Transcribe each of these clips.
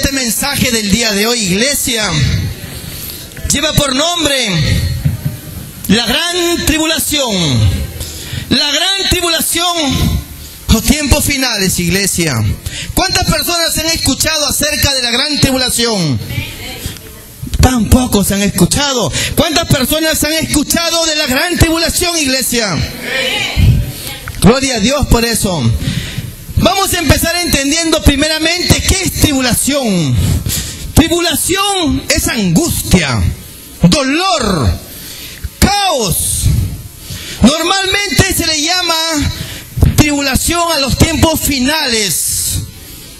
este mensaje del día de hoy, iglesia, lleva por nombre la gran tribulación. La gran tribulación, los tiempos finales, iglesia. ¿Cuántas personas han escuchado acerca de la gran tribulación? Tan pocos han escuchado. ¿Cuántas personas han escuchado de la gran tribulación, iglesia? Gloria a Dios por eso. Vamos a empezar entendiendo primeramente qué es tribulación. Tribulación es angustia, dolor, caos. Normalmente se le llama tribulación a los tiempos finales,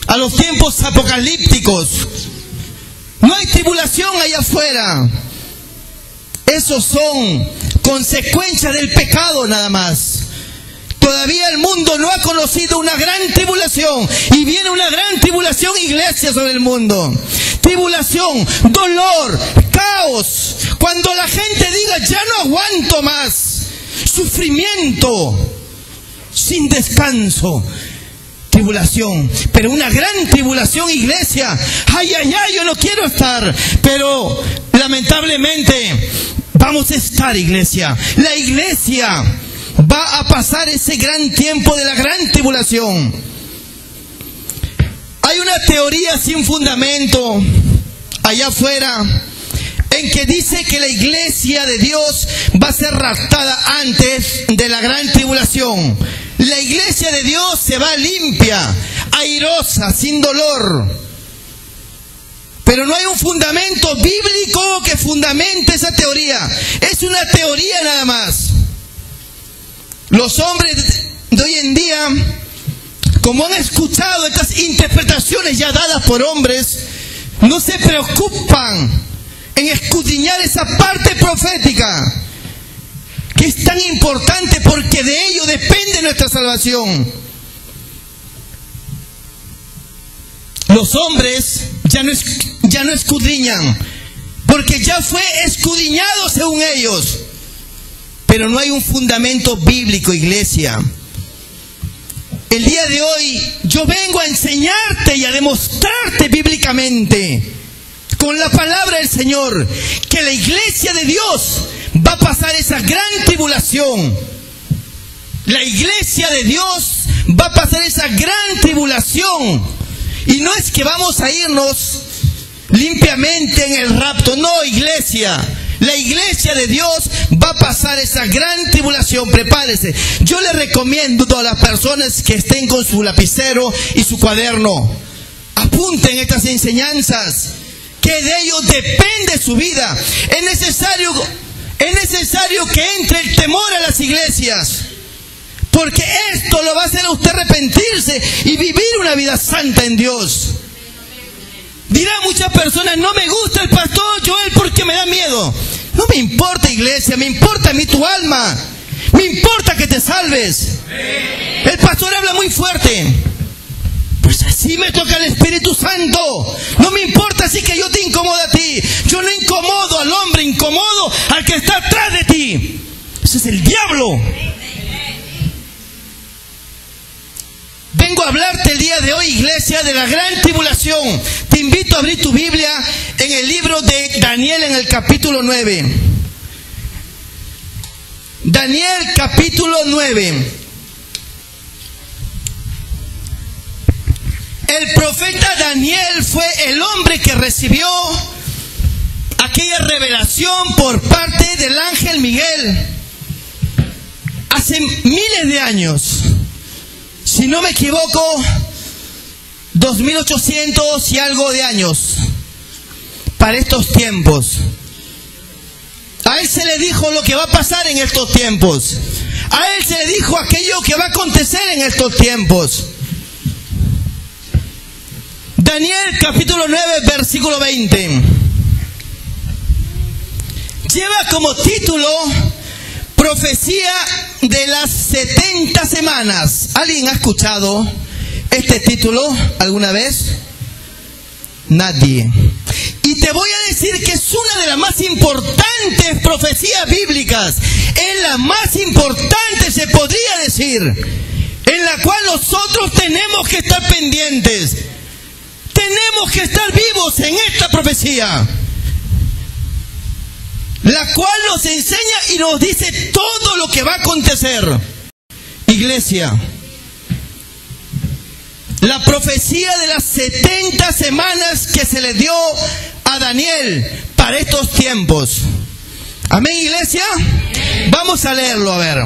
a los tiempos apocalípticos. No hay tribulación allá afuera. Esos son consecuencias del pecado nada más. Todavía el mundo no ha conocido una gran tribulación. Y viene una gran tribulación, iglesia, sobre el mundo. Tribulación, dolor, caos. Cuando la gente diga, ya no aguanto más. Sufrimiento, sin descanso. Tribulación. Pero una gran tribulación, iglesia. Ay, ay, ay, yo no quiero estar. Pero lamentablemente vamos a estar, iglesia. La iglesia va a pasar ese gran tiempo de la gran tribulación. Hay una teoría sin fundamento allá afuera en que dice que la iglesia de Dios va a ser raptada antes de la gran tribulación. La iglesia de Dios se va limpia, airosa, sin dolor. Pero no hay un fundamento bíblico que fundamente esa teoría. Es una teoría nada más. Los hombres de hoy en día, como han escuchado estas interpretaciones ya dadas por hombres, no se preocupan en escudriñar esa parte profética, que es tan importante porque de ello depende nuestra salvación. Los hombres ya no escudriñan, porque ya fue escudriñado según ellos. Pero no hay un fundamento bíblico, iglesia. El día de hoy yo vengo a enseñarte y a demostrarte bíblicamente, con la palabra del Señor, que la iglesia de Dios va a pasar esa gran tribulación. La iglesia de Dios va a pasar esa gran tribulación. Y no es que vamos a irnos limpiamente en el rapto. No, iglesia. La iglesia de Dios va a pasar esa gran tribulación. Prepárese. Yo le recomiendo a todas las personas que estén con su lapicero y su cuaderno, apunten estas enseñanzas, que de ello depende su vida. Es necesario que entre el temor a las iglesias, porque esto lo va a hacer a usted arrepentirse y vivir una vida santa en Dios. Dirá muchas personas, no me gusta el pastor Joel porque me da miedo. No me importa, iglesia, me importa a mí tu alma. Me importa que te salves. El pastor habla muy fuerte. Pues así me toca el Espíritu Santo. No me importa así que yo te incomodo a ti. Yo no incomodo al hombre, incomodo al que está atrás de ti. Ese es el diablo. Vengo a hablarte el día de hoy, iglesia, de la gran tribulación. Te invito a abrir tu Biblia en el libro de Daniel, en el capítulo 9. Daniel, capítulo 9. El profeta Daniel fue el hombre que recibió aquella revelación por parte del ángel Miguel hace miles de años. Si no me equivoco, 2800 y algo de años para estos tiempos. A él se le dijo lo que va a pasar en estos tiempos. A él se le dijo aquello que va a acontecer en estos tiempos. Daniel capítulo 9, versículo 20. Lleva como título Profecía de las 70 semanas. ¿Alguien ha escuchado este título alguna vez? Nadie. Y te voy a decir que es una de las más importantes profecías bíblicas. Es la más importante, se podría decir, en la cual nosotros tenemos que estar pendientes. tenemos que estar vivos en esta profecía, la cual nos enseña y nos dice todo lo que va a acontecer. Iglesia, la profecía de las 70 semanas que se le dio a Daniel para estos tiempos. Amén, iglesia. Vamos a leerlo, a ver.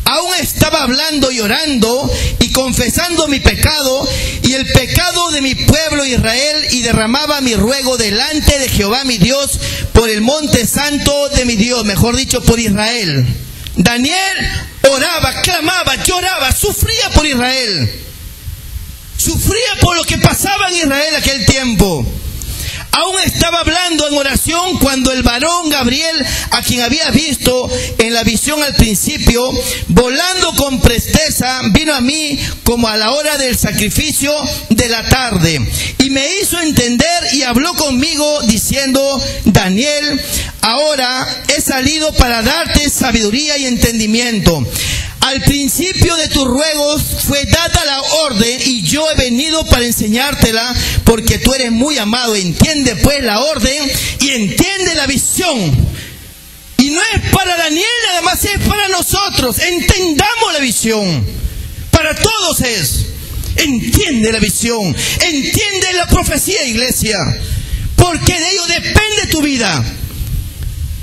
Aún estaba hablando y orando y confesando mi pecado y el pecado de mi pueblo Israel, y derramaba mi ruego delante de Jehová mi Dios por el monte santo de mi Dios, mejor dicho, por Israel. Daniel oraba, clamaba, lloraba, sufría por Israel. Sufría por lo que pasaba en Israel aquel tiempo. Aún estaba hablando en oración cuando el varón Gabriel, a quien había visto en la visión al principio, volando con presteza, vino a mí como a la hora del sacrificio de la tarde, y me hizo entender y habló conmigo diciendo: Daniel, ahora he salido para darte sabiduría y entendimiento. Al principio de tus ruegos fue dada la orden, y yo he venido para enseñártela, porque tú eres muy amado. Entiende pues la orden y entiende la visión. Y no es para Daniel nada más, es para nosotros. Entendamos la visión. Para todos es. Entiende la visión. Entiende la profecía, iglesia. Porque de ello depende tu vida.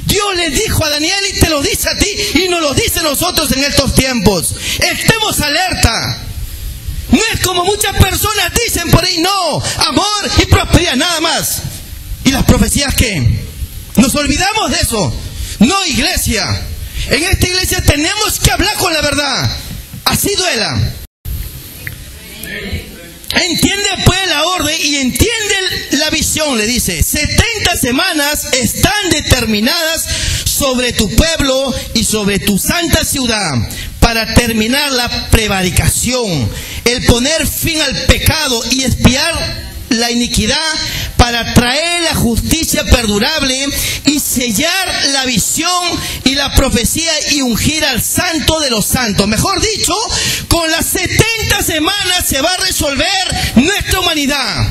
Dios le dijo a Daniel y te lo dice a ti y nos lo dice a nosotros en estos tiempos. Estemos alerta. No es como muchas personas dicen por ahí, no, amor y prosperidad, nada más. ¿Y las profecías qué? ¿Nos olvidamos de eso? No, iglesia. En esta iglesia tenemos que hablar con la verdad. Así duela. Entiende pues la orden y entiende la visión, le dice. 70 semanas están determinadas sobre tu pueblo y sobre tu santa ciudad, para terminar la prevaricación, el poner fin al pecado y expiar la iniquidad, para traer la justicia perdurable y sellar la visión y la profecía y ungir al santo de los santos. Mejor dicho, con las 70 semanas se va a resolver nuestra humanidad.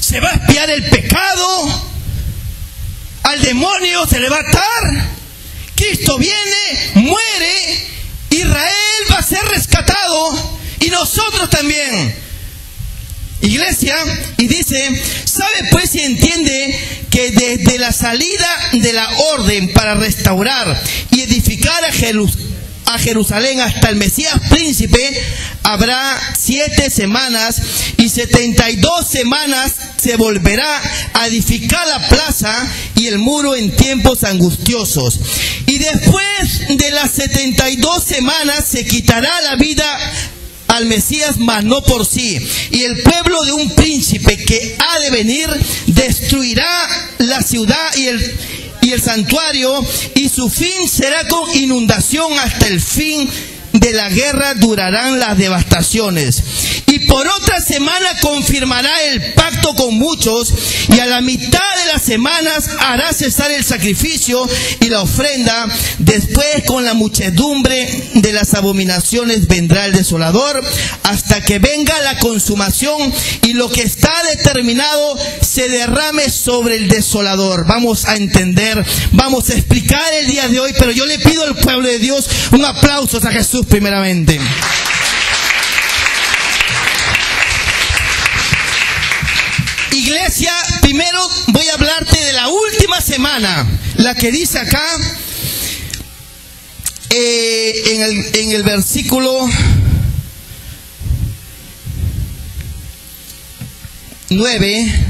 Se va a expiar el pecado, al demonio se le va a atar, Cristo viene, muere, Israel va a ser rescatado y nosotros también. Iglesia, y dice, ¿sabe pues y entiende que desde la salida de la orden para restaurar y edificar a Jerusalén hasta el Mesías príncipe habrá 7 semanas, y 72 semanas se volverá a edificar la plaza y el muro en tiempos angustiosos? Y después de las 72 semanas se quitará la vida al Mesías, mas no por sí, y el pueblo de un príncipe que ha de venir destruirá la ciudad y el santuario, y su fin será con inundación. Hasta el fin de la guerra durarán las devastaciones. Y por otra semana confirmará el pacto con muchos, y a la mitad de las semanas hará cesar el sacrificio y la ofrenda. Después, con la muchedumbre de las abominaciones, vendrá el desolador, hasta que venga la consumación y lo que está determinado se derrame sobre el desolador. Vamos a entender, vamos a explicar el día de hoy, pero yo le pido al pueblo de Dios un aplauso a Jesús primeramente. Iglesia, primero voy a hablarte de la última semana, la que dice acá en el versículo 9.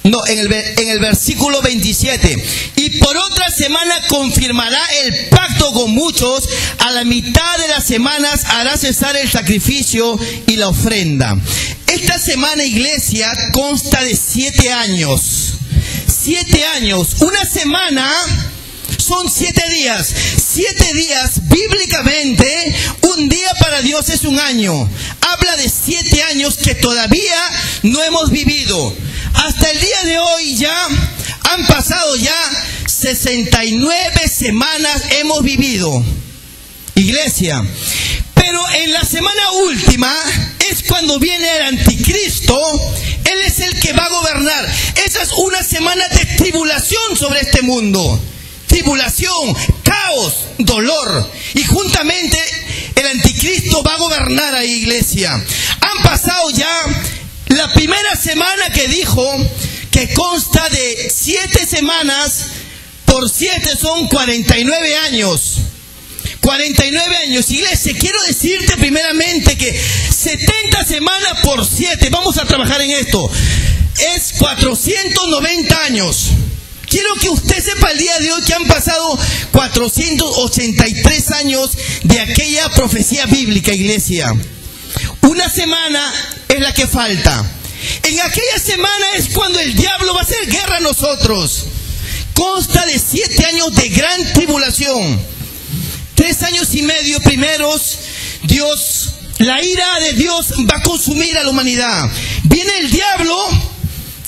No, en el versículo 27. Y por otra semana confirmará el pacto con muchos, a la mitad de las semanas hará cesar el sacrificio y la ofrenda. Esta semana, iglesia, consta de 7 años. 7 años. Una semana son 7 días. 7 días, bíblicamente, un día para Dios es un año. Habla de 7 años que todavía no hemos vivido. Hasta el día de hoy ya han pasado ya 69 semanas hemos vivido, iglesia. Pero en la semana última es cuando viene el anticristo, Él es el que va a gobernar. Esa es una semana de tribulación sobre este mundo. Tribulación, caos, dolor. Y juntamente el anticristo va a gobernar a la iglesia. Han pasado ya la primera semana que dijo que consta de 7 semanas, por 7 son 49 años. 49 años. Iglesia, quiero decirte primeramente que 70 semanas por 7, vamos a trabajar en esto, es 490 años. Quiero que usted sepa el día de hoy que han pasado 483 años de aquella profecía bíblica, iglesia. Una semana es la que falta. En aquella semana es cuando el diablo va a hacer guerra a nosotros. Consta de 7 años de gran tribulación. 3 años y medio primeros, la ira de Dios va a consumir a la humanidad. Viene el diablo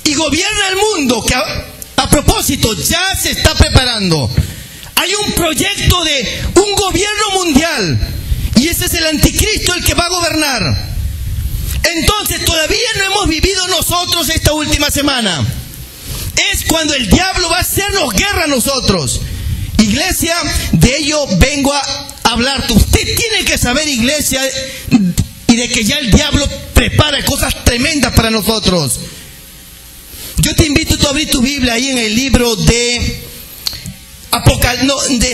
y gobierna el mundo, que a propósito ya se está preparando. Hay un proyecto de un gobierno mundial y ese es el anticristo el que va a gobernar. Entonces todavía no hemos vivido nosotros esta última semana. Es cuando el diablo va a hacernos guerra a nosotros. Iglesia, de ello vengo a hablarte. Usted tiene que saber, iglesia, y de que ya el diablo prepara cosas tremendas para nosotros. Yo te invito a abrir tu Biblia ahí en el libro de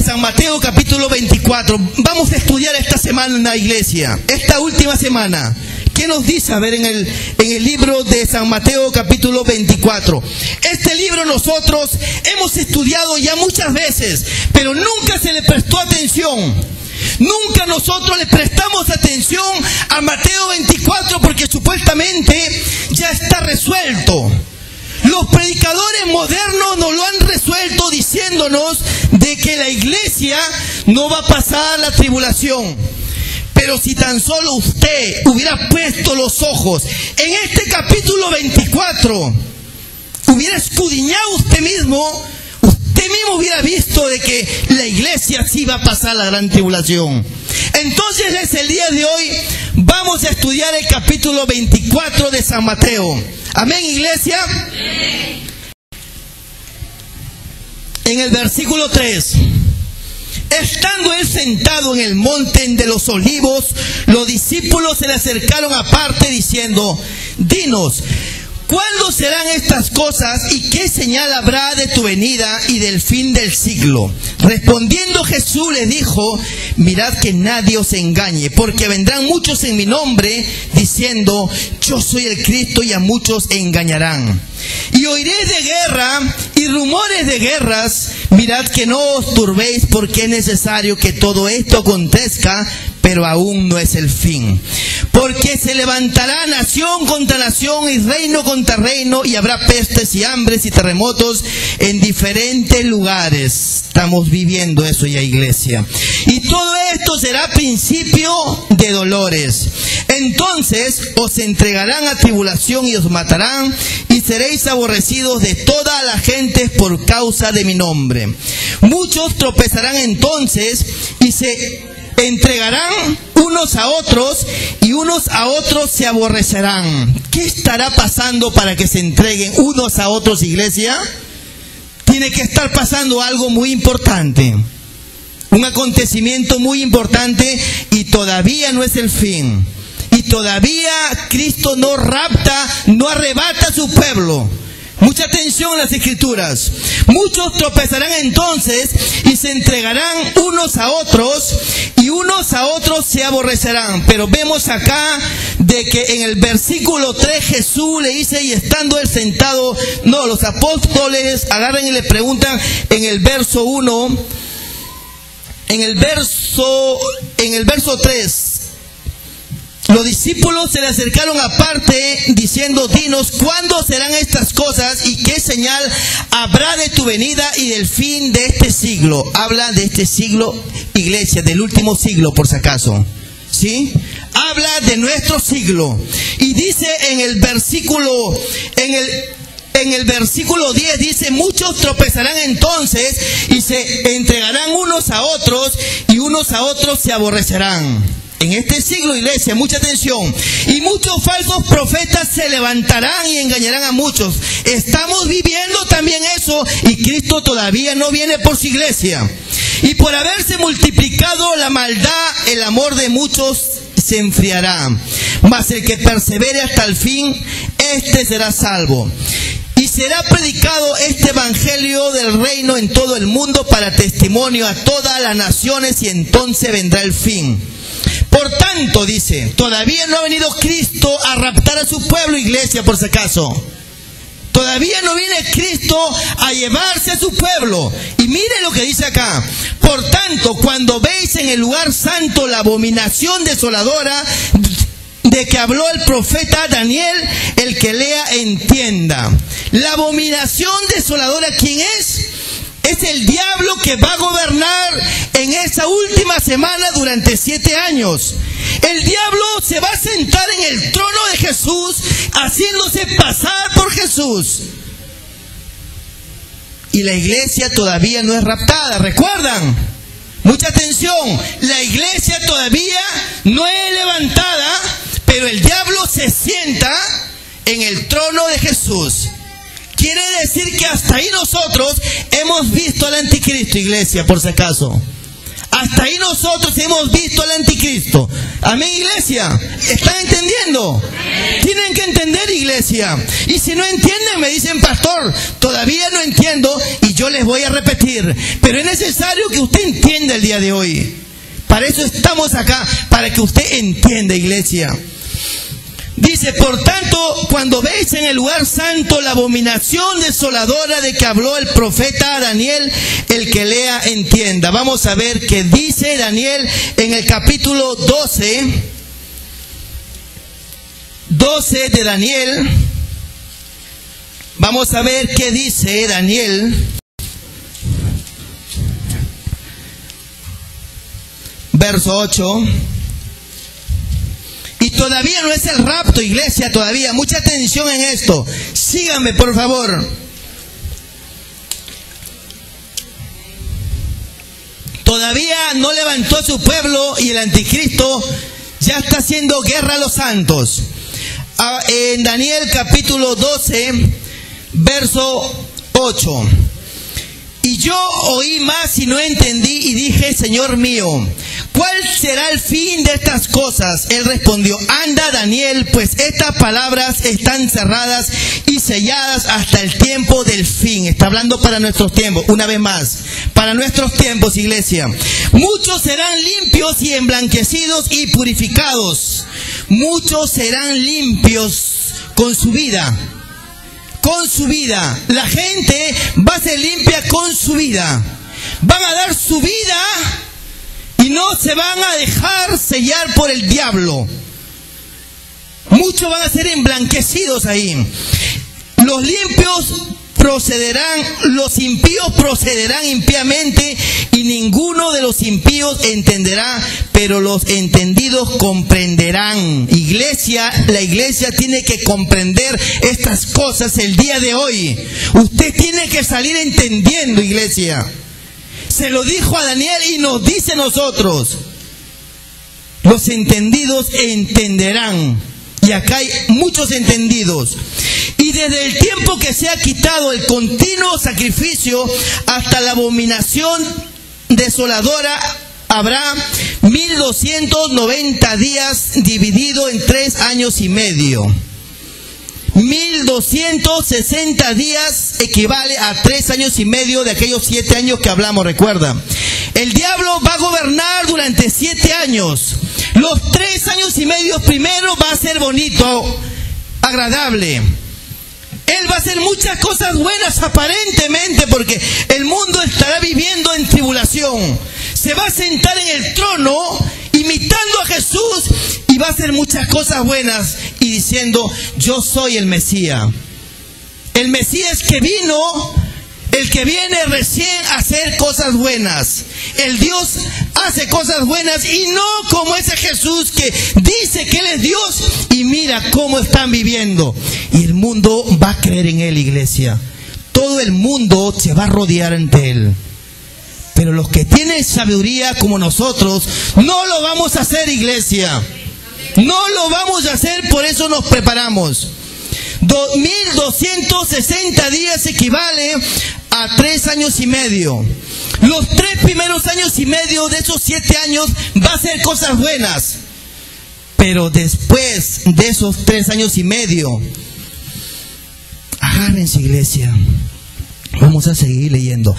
San Mateo capítulo 24. Vamos a estudiar esta semana en la iglesia, esta última semana. ¿Qué nos dice? A ver, en el libro de San Mateo capítulo 24. Este libro nosotros hemos estudiado ya muchas veces, pero nunca se le prestó atención. Nunca nosotros le prestamos atención a Mateo 24 porque supuestamente ya está resuelto. Los predicadores modernos nos lo han resuelto diciéndonos de que la iglesia no va a pasar la tribulación. Pero si tan solo usted hubiera puesto los ojos en este capítulo 24, hubiera escudriñado usted mismo hubiera visto de que la iglesia sí va a pasar la gran tribulación. Entonces desde el día de hoy vamos a estudiar el capítulo 24 de San Mateo. Amén, iglesia. Amén. En el versículo 3. Estando él sentado en el monte de los olivos, los discípulos se le acercaron aparte diciendo: dinos, ¿cuándo serán estas cosas y qué señal habrá de tu venida y del fin del siglo? Respondiendo Jesús les dijo: mirad que nadie os engañe, porque vendrán muchos en mi nombre diciendo: yo soy el Cristo, y a muchos engañarán. Y oiréis de guerra y rumores de guerras. Mirad que no os turbéis, porque es necesario que todo esto acontezca, pero aún no es el fin. Porque se levantará nación contra nación y reino contra reino, y habrá pestes y hambres y terremotos en diferentes lugares. Estamos viviendo eso ya, iglesia. Y todo esto será principio de dolores. Entonces os entregarán a tribulación y os matarán, y seréis aborrecidos de toda la gente por causa de mi nombre. Muchos tropezarán entonces y se entregarán unos a otros, y unos a otros se aborrecerán. ¿Qué estará pasando para que se entreguen unos a otros, iglesia? Tiene que estar pasando algo muy importante, un acontecimiento muy importante, y todavía no es el fin. Y todavía Cristo no rapta, no arrebata a su pueblo. Mucha atención a las escrituras. Muchos tropezarán entonces y se entregarán unos a otros, y unos a otros se aborrecerán. Pero vemos acá de que en el versículo 3 Jesús le dice, y estando él sentado, no, los apóstoles agarran y le preguntan en el verso 1, en el verso 3, los discípulos se le acercaron aparte diciendo: dinos, ¿cuándo serán estas cosas y qué señal habrá de tu venida y del fin de este siglo? Habla de este siglo, iglesia, del último siglo, por si acaso. ¿Sí? Habla de nuestro siglo. Y dice en el versículo 10 dice: muchos tropezarán entonces y se entregarán unos a otros, y unos a otros se aborrecerán. En este siglo, iglesia, mucha atención, y muchos falsos profetas se levantarán y engañarán a muchos. Estamos viviendo también eso, y Cristo todavía no viene por su iglesia. Y por haberse multiplicado la maldad, el amor de muchos se enfriará. Mas el que persevere hasta el fin, este será salvo. Y será predicado este evangelio del reino en todo el mundo para testimonio a todas las naciones, y entonces vendrá el fin. Por tanto, dice, todavía no ha venido Cristo a raptar a su pueblo, iglesia, por si acaso. Todavía no viene Cristo a llevarse a su pueblo. Y mire lo que dice acá. Por tanto, cuando veis en el lugar santo la abominación desoladora de que habló el profeta Daniel, el que lea entienda. La abominación desoladora, ¿quién es? Es el diablo que va a gobernar en esa última semana durante 7 años. El diablo se va a sentar en el trono de Jesús, haciéndose pasar por Jesús. Y la iglesia todavía no es raptada, ¿recuerdan? Mucha atención, la iglesia todavía no es levantada, pero el diablo se sienta en el trono de Jesús. Quiere decir que hasta ahí nosotros hemos visto al anticristo, iglesia, por si acaso. Hasta ahí nosotros hemos visto al anticristo. Amén, iglesia. ¿Están entendiendo? Tienen que entender, iglesia. Y si no entienden, me dicen, pastor, todavía no entiendo, y yo les voy a repetir. Pero es necesario que usted entienda el día de hoy. Para eso estamos acá, para que usted entienda, iglesia. Dice, por tanto, cuando veis en el lugar santo la abominación desoladora de que habló el profeta Daniel, el que lea entienda. Vamos a ver qué dice Daniel en el capítulo 12 de Daniel. Vamos a ver qué dice Daniel. Verso 8. Y todavía no es el rapto, iglesia, todavía. Mucha atención en esto. Síganme, por favor. Todavía no levantó su pueblo y el anticristo ya está haciendo guerra a los santos. En Daniel capítulo 12, verso 8. Y yo oí más y no entendí, y dije, Señor mío, ¿cuál será el fin de estas cosas? Él respondió, anda, Daniel, pues estas palabras están cerradas y selladas hasta el tiempo del fin. Está hablando para nuestros tiempos, una vez más, para nuestros tiempos, iglesia. Muchos serán limpios y emblanquecidos y purificados. Muchos serán limpios con su vida. Con su vida. La gente va a ser limpia con su vida. Van a dar su vida y no se van a dejar sellar por el diablo. Muchos van a ser emblanquecidos ahí. Los limpios procederán, los impíos procederán impíamente, y ninguno de los impíos entenderá, pero los entendidos comprenderán. Iglesia, la iglesia tiene que comprender estas cosas el día de hoy. Usted tiene que salir entendiendo, iglesia. Se lo dijo a Daniel y nos dice a nosotros. Los entendidos entenderán. Y acá hay muchos entendidos. Y desde el tiempo que se ha quitado el continuo sacrificio hasta la abominación desoladora, habrá 1290 días dividido en 3 años y medio. 1260 días equivale a 3 años y medio de aquellos 7 años que hablamos, recuerda. El diablo va a gobernar durante 7 años. Los 3 años y medio primero va a ser bonito, agradable. Él va a hacer muchas cosas buenas aparentemente, porque el mundo estará viviendo en tribulación. Se va a sentar en el trono imitando a Jesús y va a hacer muchas cosas buenas y diciendo, yo soy el Mesías. El Mesías que vino, el que viene recién a hacer cosas buenas. El Dios hace cosas buenas y no como ese Jesús que dice que Él es Dios y mira cómo están viviendo. Y el mundo va a creer en Él, iglesia. Todo el mundo se va a rodear ante Él. Pero los que tienen sabiduría como nosotros, no lo vamos a hacer, iglesia. No lo vamos a hacer, por eso nos preparamos. 2260 días equivale a 3 años y medio. Los 3 primeros años y medio de esos 7 años va a ser cosas buenas. Pero después de esos 3 años y medio, agárrense, iglesia. Vamos a seguir leyendo.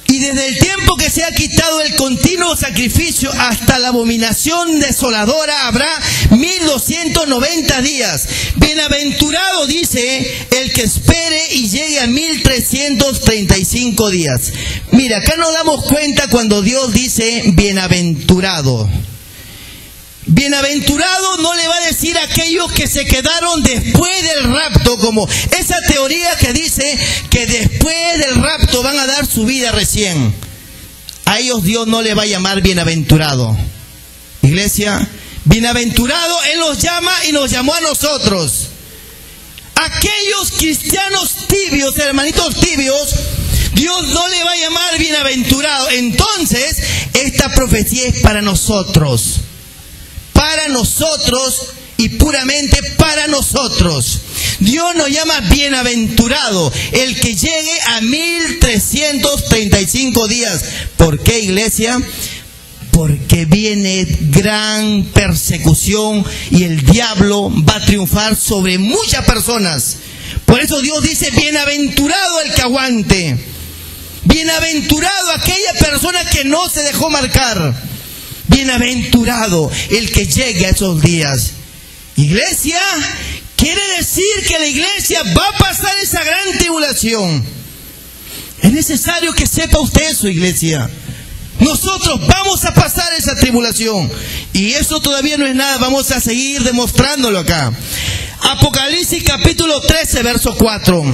Y desde el tiempo que se ha quitado el continuo sacrificio hasta la abominación desoladora habrá 1290 días. Bienaventurado, dice, el que espere y llegue a 1335 días. Mira, acá nos damos cuenta cuando Dios dice bienaventurado. Bienaventurado no le va a decir a aquellos que se quedaron después del rapto, como esa teoría que dice que después del rapto van a dar su vida recién. A ellos Dios no le va a llamar bienaventurado. Iglesia, bienaventurado Él los llama y nos llamó a nosotros. Aquellos cristianos tibios, hermanitos tibios, Dios no le va a llamar bienaventurado. Entonces, esta profecía es para nosotros. Para nosotros y puramente para nosotros. Dios nos llama bienaventurado el que llegue a 1335 días. ¿Por qué, iglesia? Porque viene gran persecución y el diablo va a triunfar sobre muchas personas. Por eso Dios dice bienaventurado el que aguante. Bienaventurado aquella persona que no se dejó marcar. Bienaventurado el que llegue a esos días. Iglesia, quiere decir que la iglesia va a pasar esa gran tribulación. Es necesario que sepa usted eso, iglesia. Nosotros vamos a pasar esa tribulación. Y eso todavía no es nada, vamos a seguir demostrándolo acá. Apocalipsis capítulo 13, verso 4.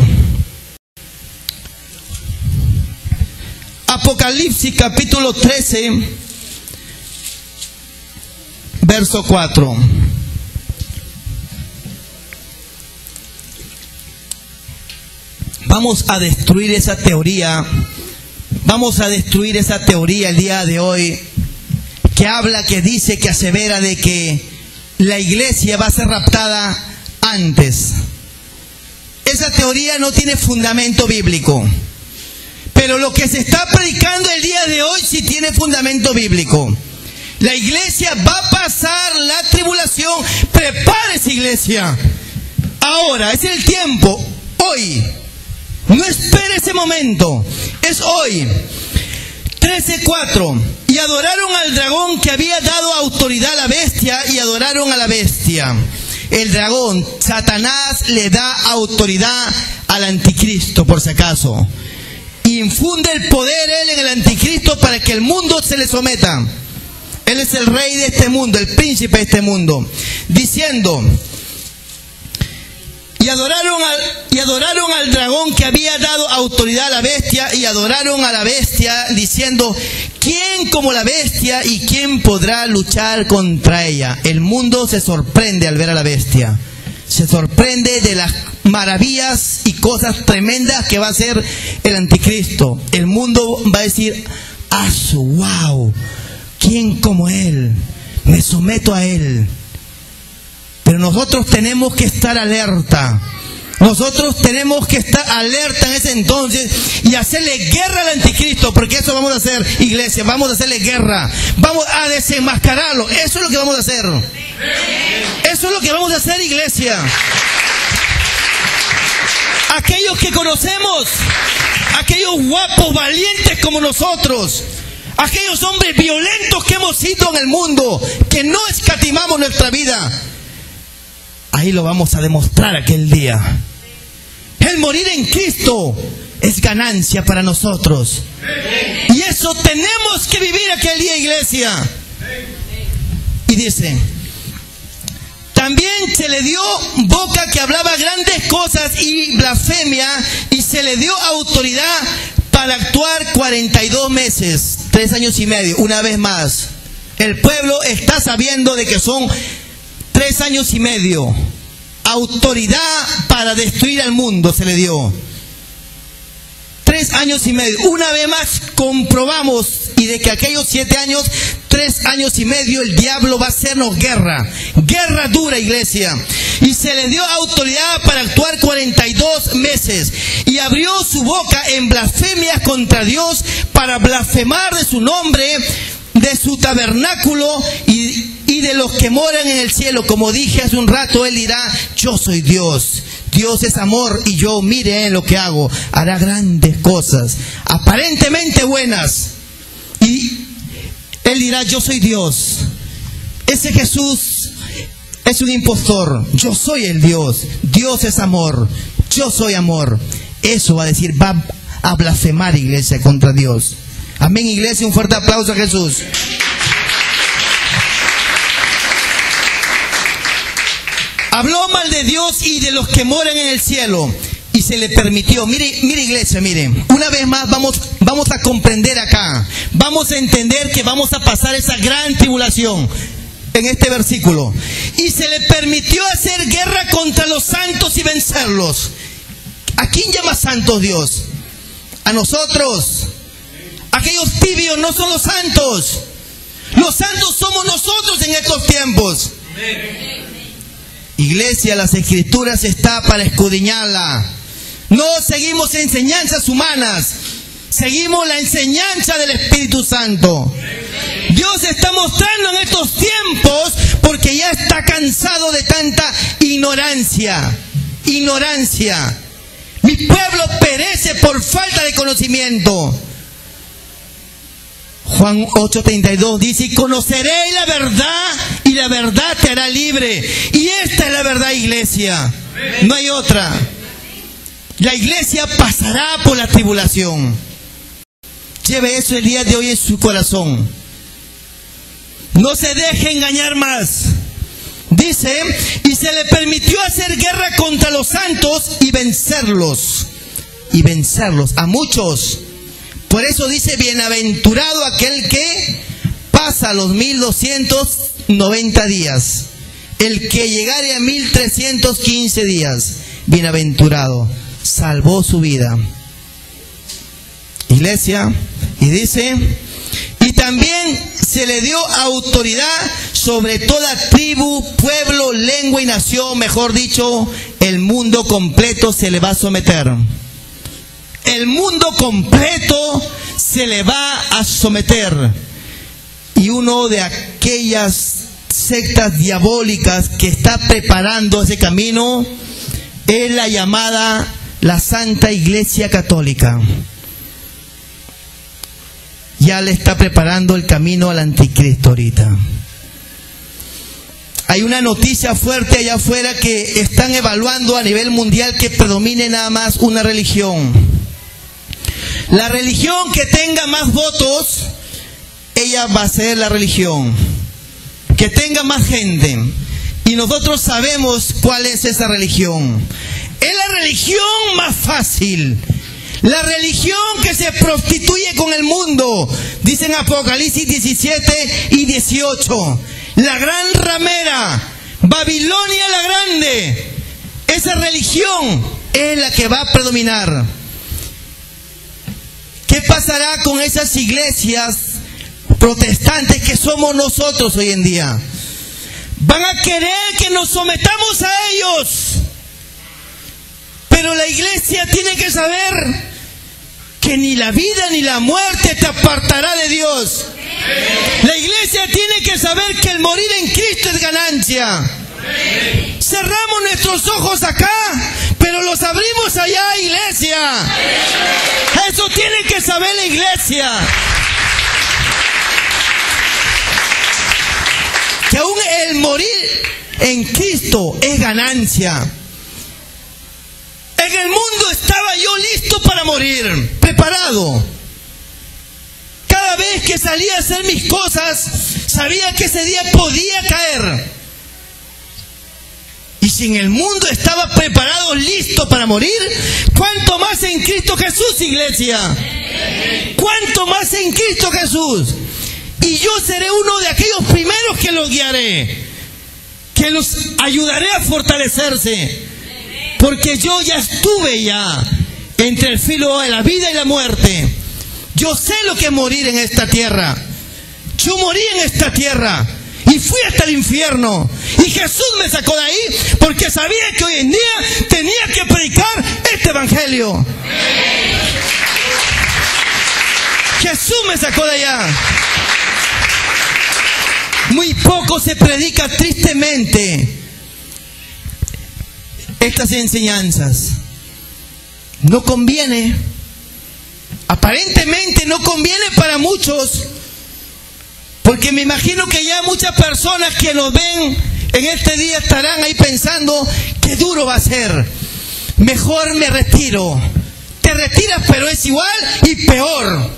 Apocalipsis capítulo 13, verso 4. Vamos a destruir esa teoría. Vamos a destruir esa teoría el día de hoy que habla, que dice, que asevera de que la iglesia va a ser raptada antes. Esa teoría no tiene fundamento bíblico. Pero lo que se está predicando el día de hoy sí tiene fundamento bíblico. La iglesia va a pasar la tribulación. Prepárese, iglesia. Ahora, es el tiempo. Hoy. No espere ese momento. Es hoy. 13:4. Y adoraron al dragón que había dado autoridad a la bestia, y adoraron a la bestia. El dragón, Satanás, le da autoridad al anticristo, por si acaso. Infunde el poder él en el anticristo para que el mundo se le someta. Él es el rey de este mundo, el príncipe de este mundo. Diciendo, y adoraron al dragón que había dado autoridad a la bestia, y adoraron a la bestia, diciendo, ¿quién como la bestia y quién podrá luchar contra ella? El mundo se sorprende al ver a la bestia. Se sorprende de las maravillas y cosas tremendas que va a hacer el anticristo. El mundo va a decir, wow, ¿quién como él? Me someto a él. Pero nosotros tenemos que estar alerta. Nosotros tenemos que estar alerta en ese entonces y hacerle guerra al anticristo, porque eso vamos a hacer, iglesia. Vamos a hacerle guerra. Vamos a desenmascararlo. Eso es lo que vamos a hacer. Eso es lo que vamos a hacer, iglesia. Aquellos que conocemos, aquellos guapos, valientes como nosotros, aquellos hombres violentos que hemos sido en el mundo, que no escatimamos nuestra vida, ahí lo vamos a demostrar aquel día. El morir en Cristo es ganancia para nosotros. Y eso tenemos que vivir aquel día, iglesia. Y dice, también se le dio boca que hablaba grandes cosas y blasfemia, y se le dio autoridad para actuar 42 meses, 3 años y medio. Una vez más, el pueblo está sabiendo de que son 3 años y medio. Autoridad para destruir al mundo se le dio. 3 años y medio. Una vez más comprobamos, y de que aquellos 7 años, 3 años y medio, el diablo va a hacernos guerra. Guerra dura, iglesia. Y se le dio autoridad para actuar 42 meses. Y abrió su boca en blasfemias contra Dios para blasfemar de su nombre, de su tabernáculo y de los que moran en el cielo. Como dije hace un rato, él dirá: yo soy Dios. Dios es amor y yo, mire lo que hago. Hará grandes cosas, aparentemente buenas. Y él dirá: yo soy Dios. Ese Jesús es un impostor. Yo soy el Dios. Dios es amor. Yo soy amor. Eso va a decir, va a blasfemar, iglesia, contra Dios. Amén, iglesia. Un fuerte aplauso a Jesús. Habló mal de Dios y de los que moran en el cielo. Y se le permitió. Mire, iglesia, mire. Una vez más vamos a comprender acá. Vamos a entender que vamos a pasar esa gran tribulación en este versículo. Y se le permitió hacer guerra contra los santos y vencerlos. ¿A quién llama santos Dios? A nosotros. Aquellos tibios no son los santos. Los santos somos nosotros en estos tiempos. Iglesia, las escrituras está para escudriñarla. No seguimos enseñanzas humanas, seguimos la enseñanza del Espíritu Santo. Dios está mostrando en estos tiempos porque ya está cansado de tanta ignorancia. Ignorancia. Mi pueblo perece por falta de conocimiento. Juan 8:32 dice: y conoceréis la verdad, y la verdad te hará libre. Y esta es la verdad, iglesia. No hay otra. La iglesia pasará por la tribulación. Lleve eso el día de hoy en su corazón. No se deje engañar más. Dice: y se le permitió hacer guerra contra los santos y vencerlos. Y vencerlos a muchos. Por eso dice: bienaventurado aquel que pasa los 1290 días. El que llegare a 1315 días. Bienaventurado. Salvó su vida. Iglesia. Y dice: y también se le dio autoridad sobre toda tribu, pueblo, lengua y nación. Mejor dicho, el mundo completo se le va a someter. El mundo completo se le va a someter. Y uno de aquellas sectas diabólicas que está preparando ese camino es la llamada la Santa Iglesia Católica. Ya le está preparando el camino al anticristo ahorita. Hay una noticia fuerte allá afuera que están evaluando a nivel mundial que predomine nada más una religión. La religión que tenga más votos, ella va a ser la religión que tenga más gente. Y nosotros sabemos cuál es esa religión. Es la religión más fácil. La religión que se prostituye con el mundo. Dicen Apocalipsis 17 y 18. La gran ramera, Babilonia la grande. Esa religión es la que va a predominar. ¿Qué pasará con esas iglesias protestantes que somos nosotros hoy en día? Van a querer que nos sometamos a ellos. Pero la iglesia tiene que saber que ni la vida ni la muerte te apartará de Dios. La iglesia tiene que saber que el morir en Cristo es ganancia. Cerramos nuestros ojos acá, pero los abrimos allá, iglesia. Eso tiene que saber la iglesia. Que aún el morir en Cristo es ganancia. En el mundo estaba yo listo para morir, preparado. Cada vez que salía a hacer mis cosas, sabía que ese día podía caer. Y si en el mundo estaba preparado, listo para morir, ¿cuánto más en Cristo Jesús, iglesia? ¿Cuánto más en Cristo Jesús? Y yo seré uno de aquellos primeros que los guiaré, que los ayudaré a fortalecerse. Porque yo ya estuve entre el filo de la vida y la muerte. Yo sé lo que es morir en esta tierra. Yo morí en esta tierra y fui hasta el infierno. Y Jesús me sacó de ahí porque sabía que hoy en día tenía que predicar este evangelio. Jesús me sacó de allá. Muy poco se predica, tristemente, estas enseñanzas. No conviene. Aparentemente no conviene para muchos, porque me imagino que ya muchas personas que nos ven en este día estarán ahí pensando qué duro va a ser. Mejor me retiro. Te retiras, pero es igual y peor.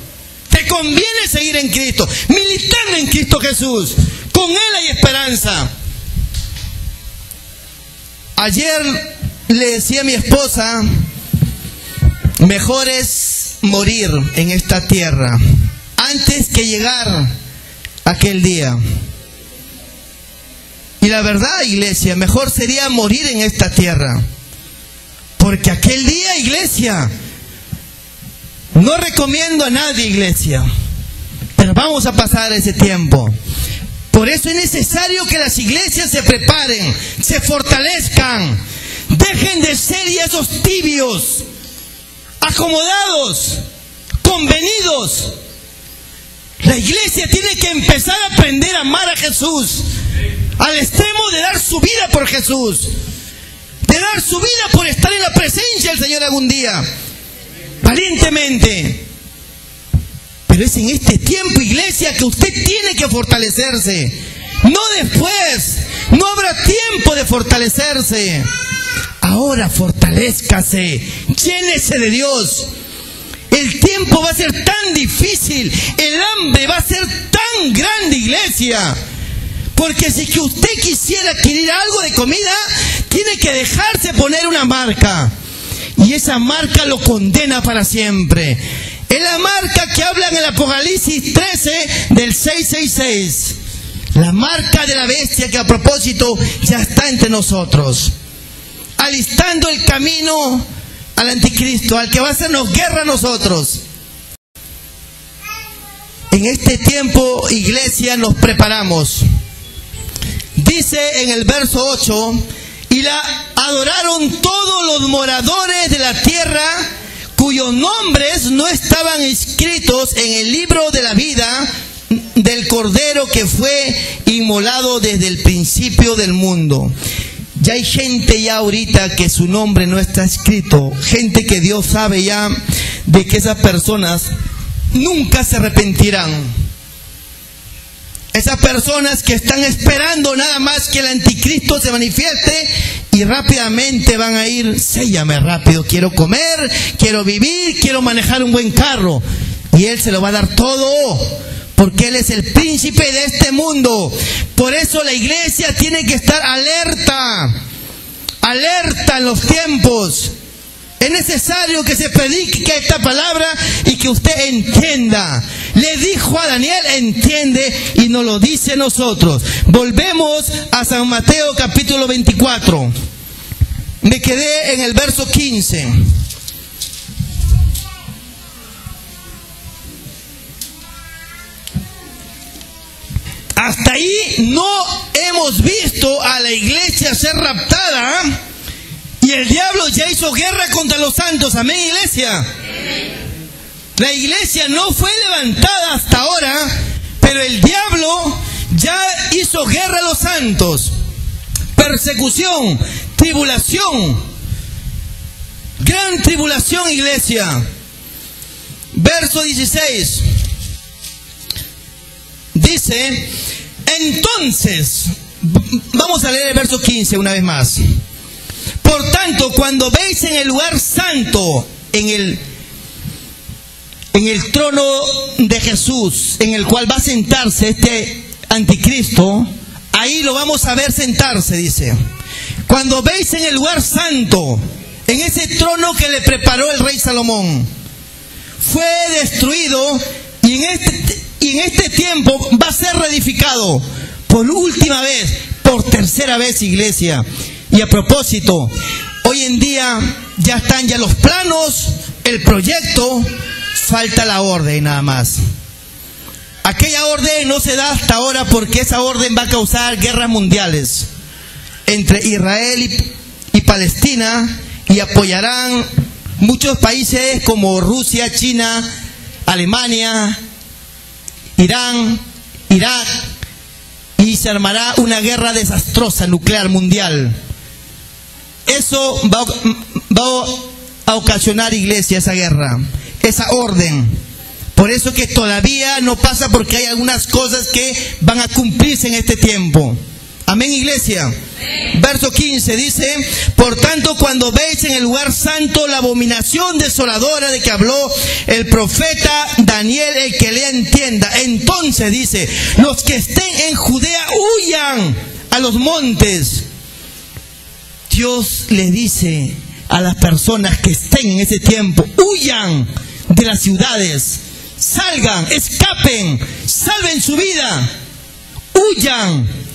Te conviene seguir en Cristo, militando en Cristo Jesús. Con Él hay esperanza. Ayer le decía a mi esposa, mejor es morir en esta tierra antes que llegar aquel día. Y la verdad, iglesia, mejor sería morir en esta tierra, porque aquel día, iglesia, no recomiendo a nadie, iglesia, pero vamos a pasar ese tiempo. Por eso es necesario que las iglesias se preparen, se fortalezcan, dejen de ser ya esos tibios, acomodados, convenidos. La iglesia tiene que empezar a aprender a amar a Jesús, al extremo de dar su vida por Jesús, de dar su vida por estar en la presencia del Señor algún día, valientemente. Pero es en este tiempo, iglesia, que usted tiene que fortalecerse, no después. No habrá tiempo de fortalecerse. Ahora fortalézcase, llénese de Dios. El tiempo va a ser tan difícil, el hambre va a ser tan grande, iglesia. Porque si que usted quisiera adquirir algo de comida, tiene que dejarse poner una marca. Y esa marca lo condena para siempre. Es la marca que habla en el Apocalipsis 13 del 666. La marca de la bestia, que a propósito ya está entre nosotros, alistando el camino al anticristo, al que va a hacernos guerra a nosotros. En este tiempo, iglesia, nos preparamos. Dice en el verso 8, y la adoraron todos los moradores de la tierra, cuyos nombres no estaban inscritos en el libro de la vida del Cordero que fue inmolado desde el principio del mundo. Ya hay gente ya ahorita que su nombre no está escrito, gente que Dios sabe ya de que esas personas nunca se arrepentirán. Esas personas que están esperando nada más que el anticristo se manifieste y rápidamente van a ir, séllame rápido, quiero comer, quiero vivir, quiero manejar un buen carro. Y Él se lo va a dar todo, porque Él es el príncipe de este mundo. Por eso la iglesia tiene que estar alerta, alerta en los tiempos. Es necesario que se predique esta palabra y que usted entienda. Le dijo a Daniel, entiende, y nos lo dice a nosotros. Volvemos a San Mateo capítulo 24. Me quedé en el verso 15. Hasta ahí no hemos visto a la iglesia ser raptada. Y el diablo ya hizo guerra contra los santos. Amén, iglesia. La iglesia no fue levantada hasta ahora, pero el diablo ya hizo guerra a los santos. Persecución, tribulación, gran tribulación, iglesia. Verso 16. Dice, entonces, vamos a leer el verso 15 una vez más. Por tanto, cuando veis en el lugar santo, en el trono de Jesús, en el cual va a sentarse este anticristo, ahí lo vamos a ver sentarse, dice. Cuando veis en el lugar santo, en ese trono que le preparó el rey Salomón, fue destruido y en este tiempo va a ser reedificado por última vez, por tercera vez, iglesia. Y a propósito, hoy en día ya están ya los planos el proyecto, falta la orden nada más. Aquella orden no se da hasta ahora porque esa orden va a causar guerras mundiales entre Israel y Palestina, y apoyarán muchos países como Rusia, China, Alemania, Irán, Irak, y se armará una guerra desastrosa nuclear mundial. Eso va a ocasionar, iglesia, esa guerra, esa orden. Por eso que todavía no pasa, porque hay algunas cosas que van a cumplirse en este tiempo. Amén, iglesia. Verso 15 dice: por tanto, cuando veis en el lugar santo la abominación desoladora de que habló el profeta Daniel, el que lea entienda. Entonces dice: los que estén en Judea huyan a los montes. Dios le dice a las personas que estén en ese tiempo: huyan de las ciudades, salgan, escapen, salven su vida, huyan.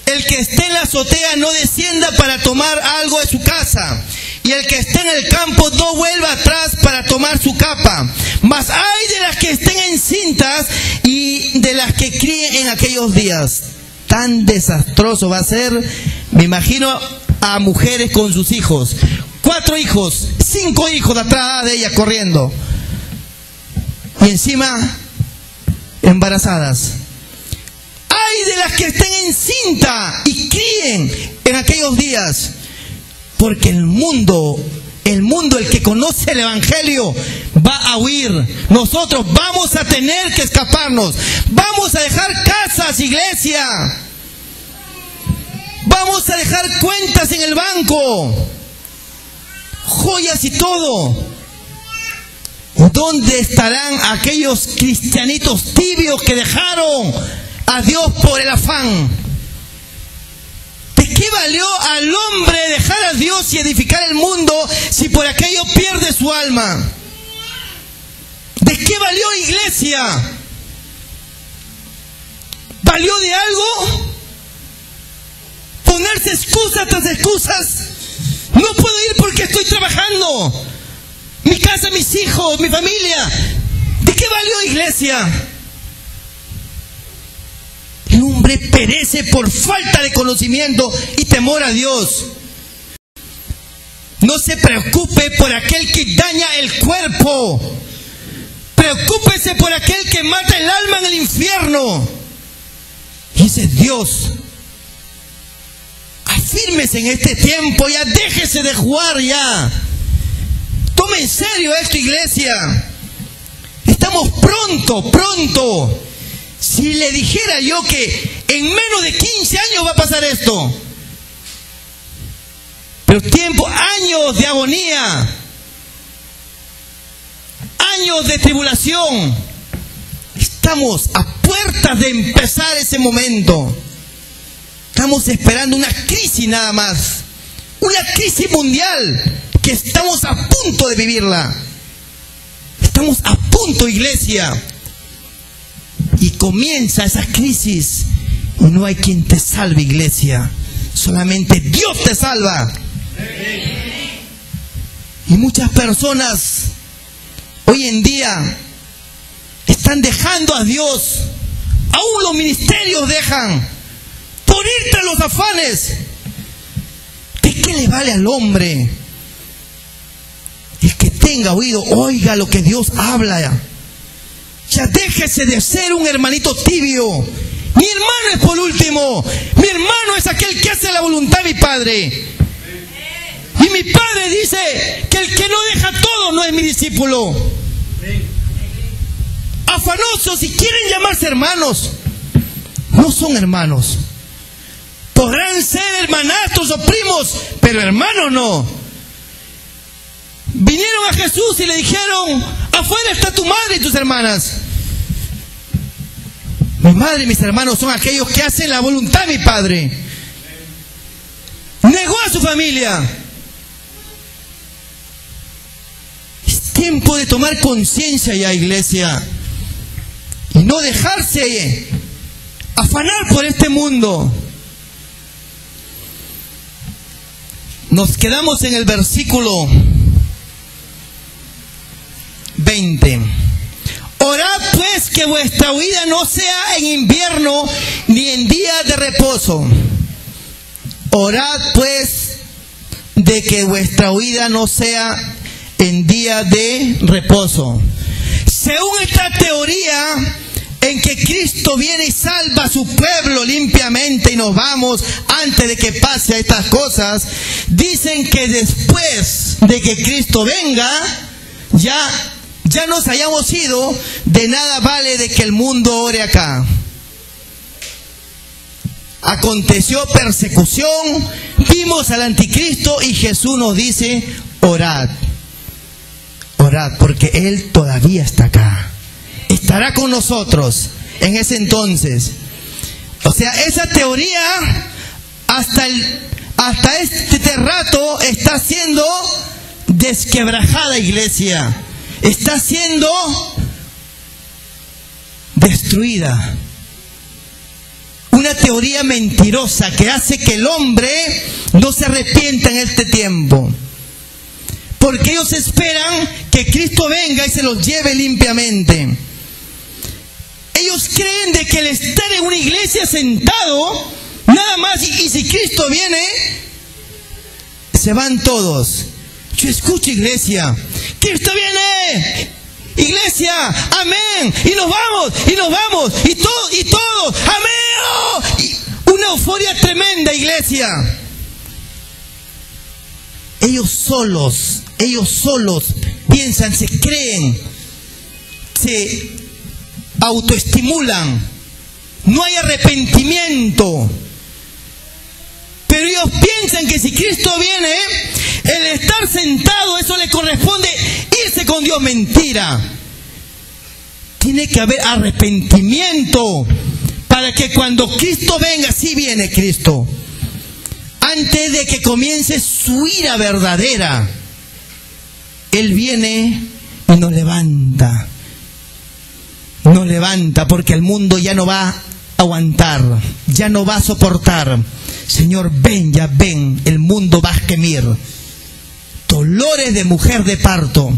El que esté en la azotea no descienda para tomar algo de su casa, y el que esté en el campo no vuelva atrás para tomar su capa. Mas ay de las que estén encintas y de las que críen en aquellos días. Tan desastroso va a ser, me imagino, a mujeres con sus hijos, 4 hijos, 5 hijos atrás de ellas corriendo, y encima embarazadas. Ay de las que estén encinta y críen en aquellos días, porque el mundo, el que conoce el evangelio, va a huir. Nosotros vamos a tener que escaparnos. Vamos a dejar casas, iglesia. Vamos a dejar cuentas en el banco, joyas y todo. ¿Dónde estarán aquellos cristianitos tibios que dejaron a Dios por el afán? ¿De qué valió al hombre dejar a Dios y edificar el mundo si por aquello pierde su alma? ¿De qué valió, iglesia? ¿Valió de algo? Ponerse excusas tras excusas. No puedo ir porque estoy trabajando. Mi casa, mis hijos, mi familia. ¿De qué valió, iglesia? El hombre perece por falta de conocimiento y temor a Dios. No se preocupe por aquel que daña el cuerpo. Preocúpese por aquel que mata el alma en el infierno. Y ese es Dios. Afírmese en este tiempo, ya déjese de jugar ya. Tome en serio esto, iglesia. Estamos pronto. Si le dijera yo que en menos de 15 años va a pasar esto. Pero años de agonía, años de tribulación. Estamos a puertas de empezar ese momento. Estamos esperando una crisis nada más. Una crisis mundial que estamos a punto de vivirla. Estamos a punto, iglesia. Y comienza esa crisis y no hay quien te salve, iglesia. Solamente Dios te salva. Y muchas personas hoy en día están dejando a Dios. Aún los ministerios dejan por ir tras los afanes. ¿De qué le vale al hombre? El que tenga oído, oiga lo que Dios habla. Ya déjese de ser un hermanito tibio. Mi hermano es por último. Mi hermano es aquel que hace la voluntad de mi Padre. Y mi Padre dice que el que no deja todo no es mi discípulo. Afanosos, si quieren llamarse hermanos, no son hermanos. Podrán ser hermanastros o primos, pero hermanos no. Vinieron a Jesús y le dijeron: afuera está tu madre y tus hermanas. Mi madre y mis hermanos son aquellos que hacen la voluntad de mi Padre. Negó a su familia. Es tiempo de tomar conciencia ya, iglesia, y no dejarse afanar por este mundo. Nos quedamos en el versículo 20. Orad pues que vuestra huida no sea en invierno ni en días de reposo. Orad pues de que vuestra huida no sea en días de reposo. Según esta teoría en que Cristo viene y salva a su pueblo limpiamente y nos vamos antes de que pase estas cosas, dicen que después de que Cristo venga, ya nos hayamos ido, de nada vale de que el mundo ore acá. Aconteció persecución, vimos al anticristo y Jesús nos dice, orad. Orad, porque Él todavía está acá. Estará con nosotros en ese entonces. O sea, esa teoría hasta este rato está siendo desquebrajada, iglesia. Está siendo destruida. Una teoría mentirosa que hace que el hombre no se arrepienta en este tiempo. Porque ellos esperan que Cristo venga y se los lleve limpiamente. Ellos creen de que el estar en una iglesia sentado, nada más, y si Cristo viene, se van todos. Yo escucho, iglesia, Cristo viene, iglesia, amén, y nos vamos, y todos, amén, oh, y una euforia tremenda, iglesia. Ellos solos piensan, se creen, se autoestimulan, no hay arrepentimiento. Pero ellos piensan que si Cristo viene, el estar sentado, eso le corresponde irse con Dios. Mentira. Tiene que haber arrepentimiento para que cuando Cristo venga, sí viene Cristo, antes de que comience su ira verdadera, Él viene y nos levanta. Nos levanta porque el mundo ya no va a aguantar, ya no va a soportar. Señor, ven, ya ven, el mundo va a gemir. Dolores de mujer de parto.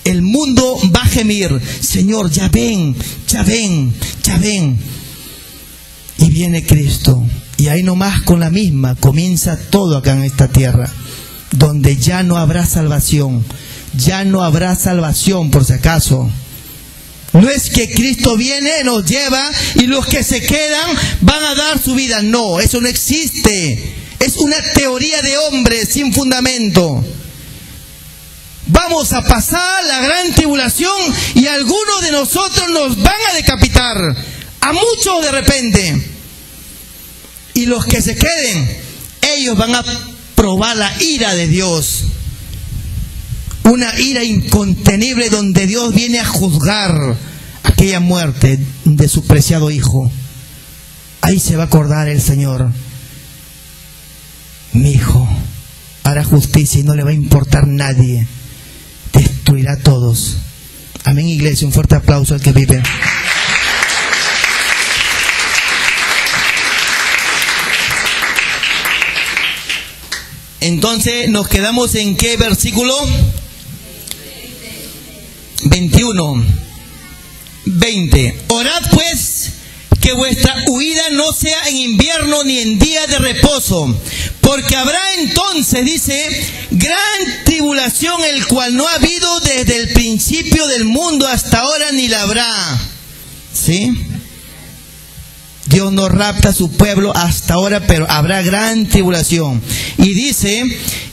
El mundo va a gemir. Señor, ya ven, ya ven, ya ven. Y viene Cristo. Y ahí nomás con la misma comienza todo acá en esta tierra, donde ya no habrá salvación. Ya no habrá salvación, por si acaso. No es que Cristo viene, nos lleva y los que se quedan van a dar su vida. No, eso no existe. Es una teoría de hombres sin fundamento. Vamos a pasar la gran tribulación y algunos de nosotros nos van a decapitar. A muchos de repente. Y los que se queden, ellos van a probar la ira de Dios. Una ira incontenible donde Dios viene a juzgar aquella muerte de su preciado Hijo. Ahí se va a acordar el Señor. Mi Hijo hará justicia y no le va a importar nadie. Destruirá a todos. Amén, iglesia. Un fuerte aplauso al que vive. Entonces, ¿nos quedamos en qué versículo? 21, 20. Orad pues que vuestra huida no sea en invierno ni en día de reposo, porque habrá entonces, dice, gran tribulación, el cual no ha habido desde el principio del mundo hasta ahora ni la habrá. ¿Sí? Dios no rapta a su pueblo hasta ahora, pero habrá gran tribulación. Y dice,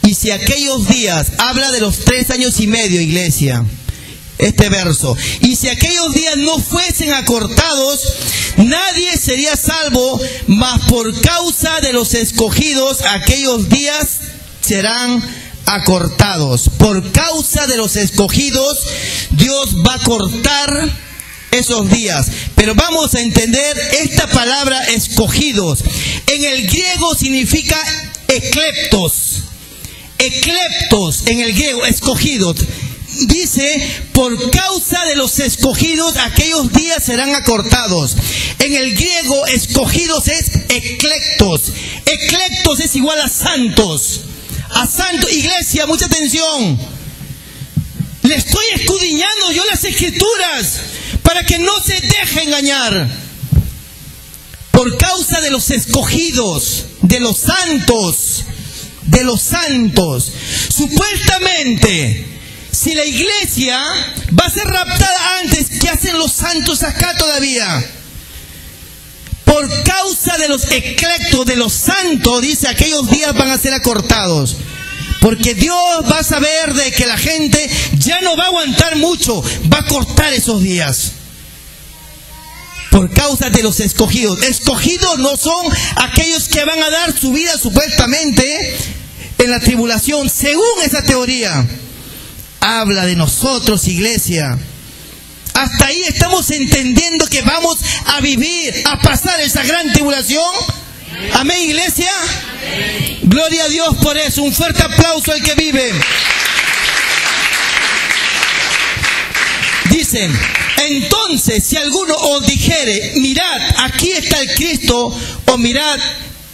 y si aquellos días, habla de los 3 años y medio, iglesia, este verso, y si aquellos días no fuesen acortados, nadie sería salvo, mas por causa de los escogidos, aquellos días serán acortados. Por causa de los escogidos, Dios va a cortar esos días. Pero vamos a entender esta palabra escogidos. En el griego significa ecleptos. Ecleptos en el griego, escogidos. Dice, por causa de los escogidos, aquellos días serán acortados. En el griego, escogidos es eclectos. Eclectos es igual a santos. A santo, iglesia, mucha atención. Le estoy escudriñando yo las Escrituras para que no se deje engañar. Por causa de los escogidos, de los santos, de los santos. Supuestamente, si la iglesia va a ser raptada antes, ¿qué hacen los santos acá todavía? Por causa de los eclectos, de los santos, dice, aquellos días van a ser acortados. Porque Dios va a saber de que la gente ya no va a aguantar mucho, va a cortar esos días. Por causa de los escogidos. Escogidos no son aquellos que van a dar su vida supuestamente en la tribulación, según esa teoría. Habla de nosotros, iglesia. Hasta ahí estamos entendiendo que vamos a vivir, a pasar esa gran tribulación. Amén, iglesia. Amén. Gloria a Dios por eso. Un fuerte aplauso al que vive. Dicen, entonces, si alguno os dijere, mirad, aquí está el Cristo, o mirad,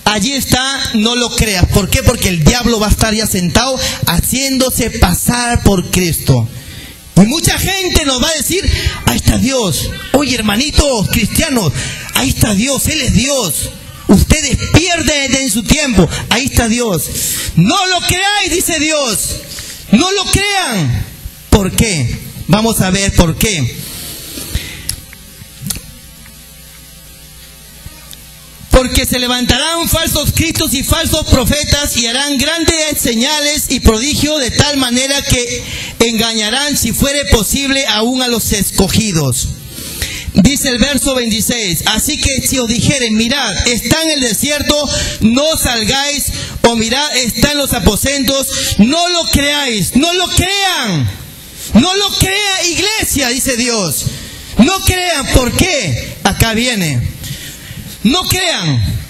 allí está, no lo creas. ¿Por qué? Porque el diablo va a estar ya sentado haciéndose pasar por Cristo. Y mucha gente nos va a decir, ahí está Dios. Oye, hermanitos cristianos, ahí está Dios, Él es Dios. Ustedes pierden en su tiempo. Ahí está Dios. No lo creáis, dice Dios. No lo crean. ¿Por qué? Vamos a ver por qué. Porque se levantarán falsos cristos y falsos profetas y harán grandes señales y prodigios de tal manera que engañarán, si fuere posible, aún a los escogidos. Dice el verso 26, así que si os dijeren, mirad, está en el desierto, no salgáis, o mirad, está en los aposentos, no lo creáis, no lo crean, no lo crea, iglesia, dice Dios. No crean, ¿por qué? Acá viene. No crean,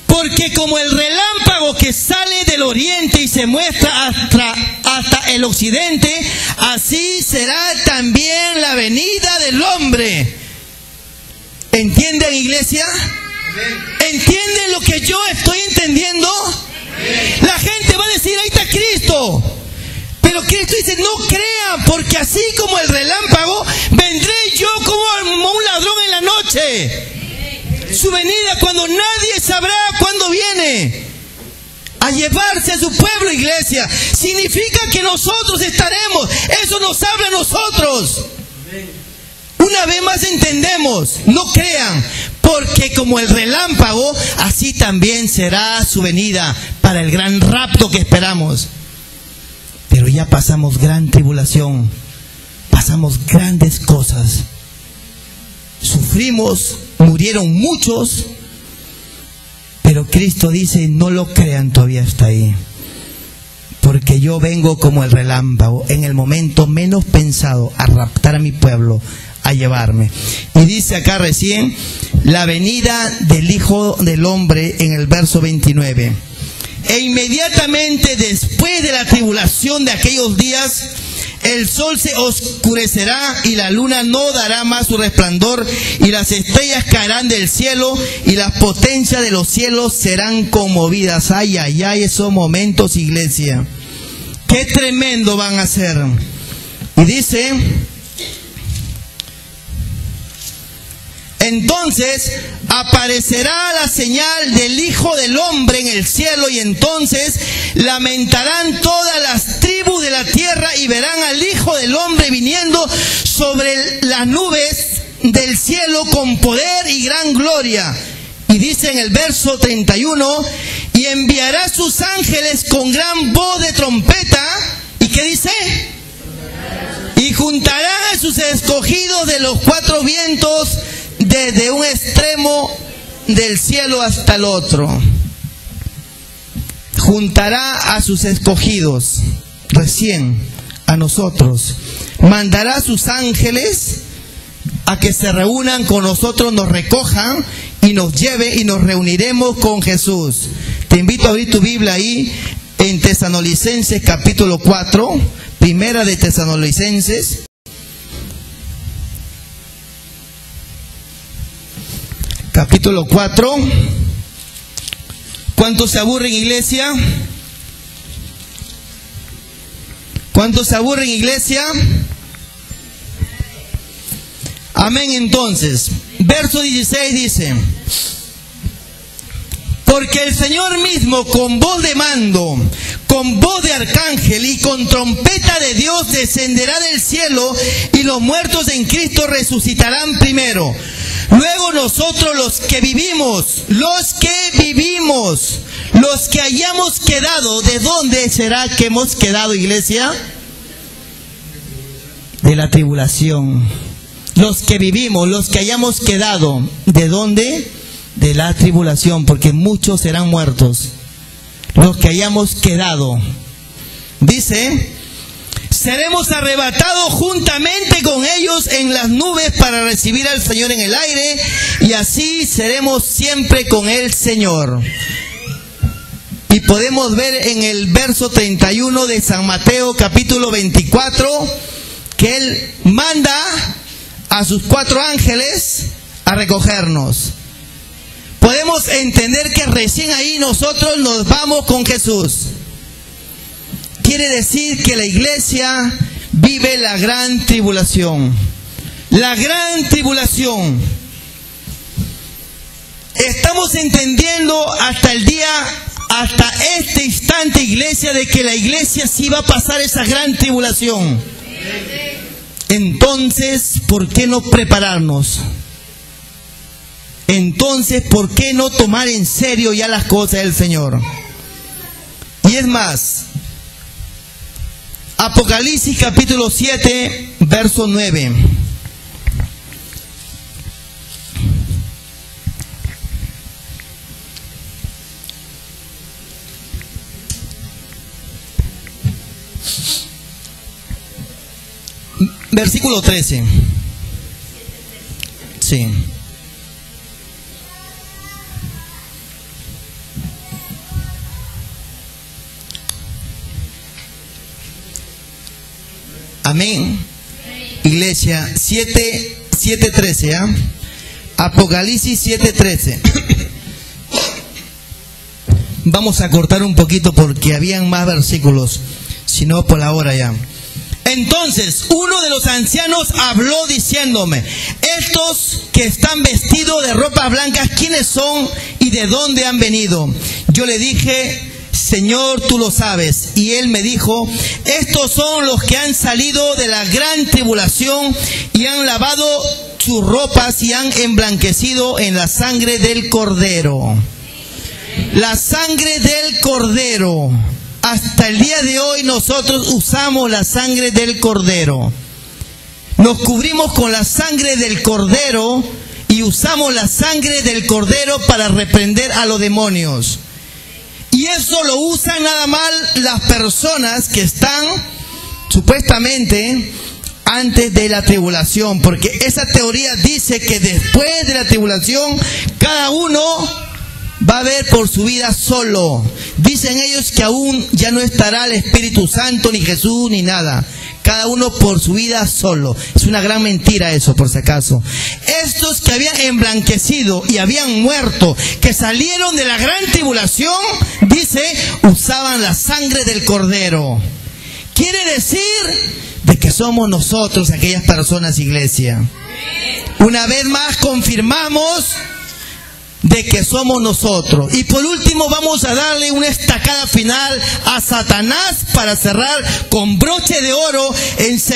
porque como el relámpago que sale del oriente y se muestra hasta el occidente, así será también la venida del hombre. ¿Entienden, iglesia? ¿Entienden lo que yo estoy entendiendo? La gente va a decir, ahí está Cristo. Pero Cristo dice, no crean, porque así como el relámpago, vendré yo como un ladrón en la noche. Su venida cuando nadie sabrá cuándo viene a llevarse a su pueblo, iglesia. Significa que nosotros estaremos. Eso nos habla a nosotros. Una vez más entendemos, no crean, porque como el relámpago, así también será su venida para el gran rapto que esperamos. Pero ya pasamos gran tribulación, pasamos grandes cosas, sufrimos, murieron muchos, pero Cristo dice, no lo crean, todavía está ahí. Porque yo vengo como el relámpago, en el momento menos pensado, a raptar a mi pueblo, a llevarme. Y dice acá recién, la venida del Hijo del Hombre en el verso 29. E inmediatamente después de la tribulación de aquellos días, el sol se oscurecerá y la luna no dará más su resplandor y las estrellas caerán del cielo y las potencias de los cielos serán conmovidas. Ay, ay, ay, esos momentos, iglesia. Qué tremendo van a ser. Y dice, entonces aparecerá la señal del Hijo del Hombre en el cielo y entonces lamentarán todas las tribus de la tierra y verán al Hijo del Hombre viniendo sobre las nubes del cielo con poder y gran gloria. Y dice en el verso 31, y enviará sus ángeles con gran voz de trompeta. ¿Y qué dice? Y juntará a sus escogidos de los cuatro vientos, desde un extremo del cielo hasta el otro. Juntará a sus escogidos, recién a nosotros. Mandará a sus ángeles a que se reúnan con nosotros, nos recojan y nos lleve y nos reuniremos con Jesús. Te invito a abrir tu Biblia ahí en Tesalonicenses capítulo 4, primera de Tesalonicenses. Capítulo 4. ¿Cuántos se aburren, iglesia? ¿Cuántos se aburren, iglesia? Amén. Entonces, verso 16 dice: porque el Señor mismo, con voz de mando, con voz de arcángel y con trompeta de Dios, descenderá del cielo, y los muertos en Cristo resucitarán primero. Luego nosotros los que vivimos, los que hayamos quedado, ¿de dónde será que hemos quedado, iglesia? De la tribulación. Los que vivimos, los que hayamos quedado, ¿de dónde? De la tribulación, porque muchos serán muertos. Los que hayamos quedado, dice, seremos arrebatados juntamente con ellos en las nubes para recibir al Señor en el aire, y así seremos siempre con el Señor. Y podemos ver en el verso 31 de San Mateo capítulo 24 que Él manda a sus 4 ángeles a recogernos. Podemos entender que recién ahí nosotros nos vamos con Jesús. Quiere decir que la iglesia vive la gran tribulación. La gran tribulación. Estamos entendiendo hasta este instante, iglesia, de que la iglesia sí va a pasar esa gran tribulación. Entonces, ¿por qué no prepararnos? Entonces, ¿por qué no tomar en serio ya las cosas del Señor? Y es más, Apocalipsis capítulo 7, verso 9. Versículo 13. Sí. Amén. Iglesia, 7:13, ¿ah? Apocalipsis 7:13. Vamos a cortar un poquito porque habían más versículos, si no por la hora ya. Entonces, uno de los ancianos habló diciéndome: estos que están vestidos de ropas blancas, ¿quiénes son y de dónde han venido? Yo le dije: Señor, tú lo sabes. Y él me dijo: estos son los que han salido de la gran tribulación y han lavado sus ropas y han emblanquecido en la sangre del Cordero. La sangre del Cordero. Hasta el día de hoy nosotros usamos la sangre del Cordero. Nos cubrimos con la sangre del Cordero y usamos la sangre del Cordero para reprender a los demonios. Y eso lo usan nada más las personas que están supuestamente antes de la tribulación, porque esa teoría dice que después de la tribulación cada uno va a ver por su vida solo. Dicen ellos que aún ya no estará el Espíritu Santo, ni Jesús, ni nada. Cada uno por su vida solo. Es una gran mentira eso, por si acaso. Estos que habían emblanquecido y habían muerto, que salieron de la gran tribulación, dice, usaban la sangre del Cordero. Quiere decir de que somos nosotros aquellas personas, iglesia. Una vez más confirmamos de que somos nosotros. Y por último vamos a darle una estacada final a Satanás para cerrar con broche de oro en 2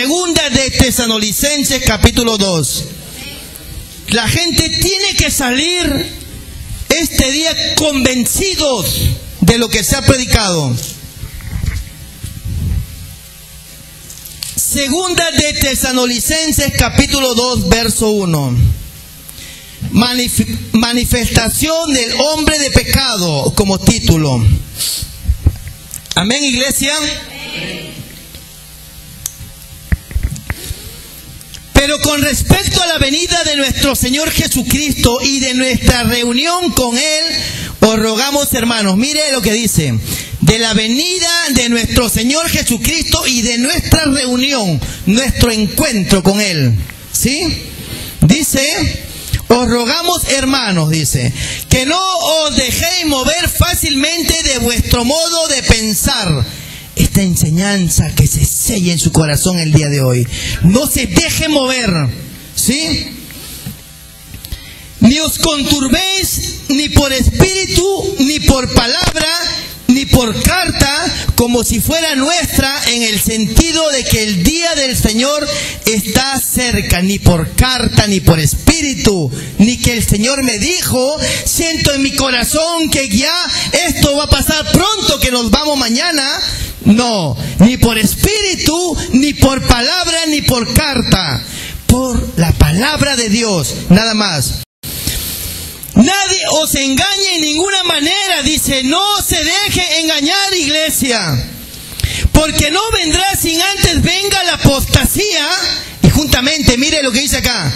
de Tesalonicenses capítulo 2. La gente tiene que salir este día convencidos de lo que se ha predicado. 2 de Tesalonicenses capítulo 2 verso 1. Manifestación del hombre de pecado, como título. Amén, iglesia. Pero con respecto a la venida de nuestro Señor Jesucristo y de nuestra reunión con Él, os rogamos, hermanos, mire lo que dice: de la venida de nuestro Señor Jesucristo y de nuestra reunión, nuestro encuentro con Él. ¿Sí? Dice: os rogamos, hermanos, dice, que no os dejéis mover fácilmente de vuestro modo de pensar, esta enseñanza que se sella en su corazón el día de hoy. No se deje mover, ¿sí? Ni os conturbéis ni por espíritu, ni por palabra, ni por carta, como si fuera nuestra, en el sentido de que el día del Señor está cerca. Ni por carta, ni por espíritu, ni que el Señor me dijo, siento en mi corazón que ya esto va a pasar pronto, que nos vamos mañana. No, ni por espíritu, ni por palabra, ni por carta. Por la palabra de Dios, nada más. Nadie os engañe en ninguna manera, dice, no se deje engañar, iglesia, porque no vendrá sin antes venga la apostasía, y juntamente, mire lo que dice acá,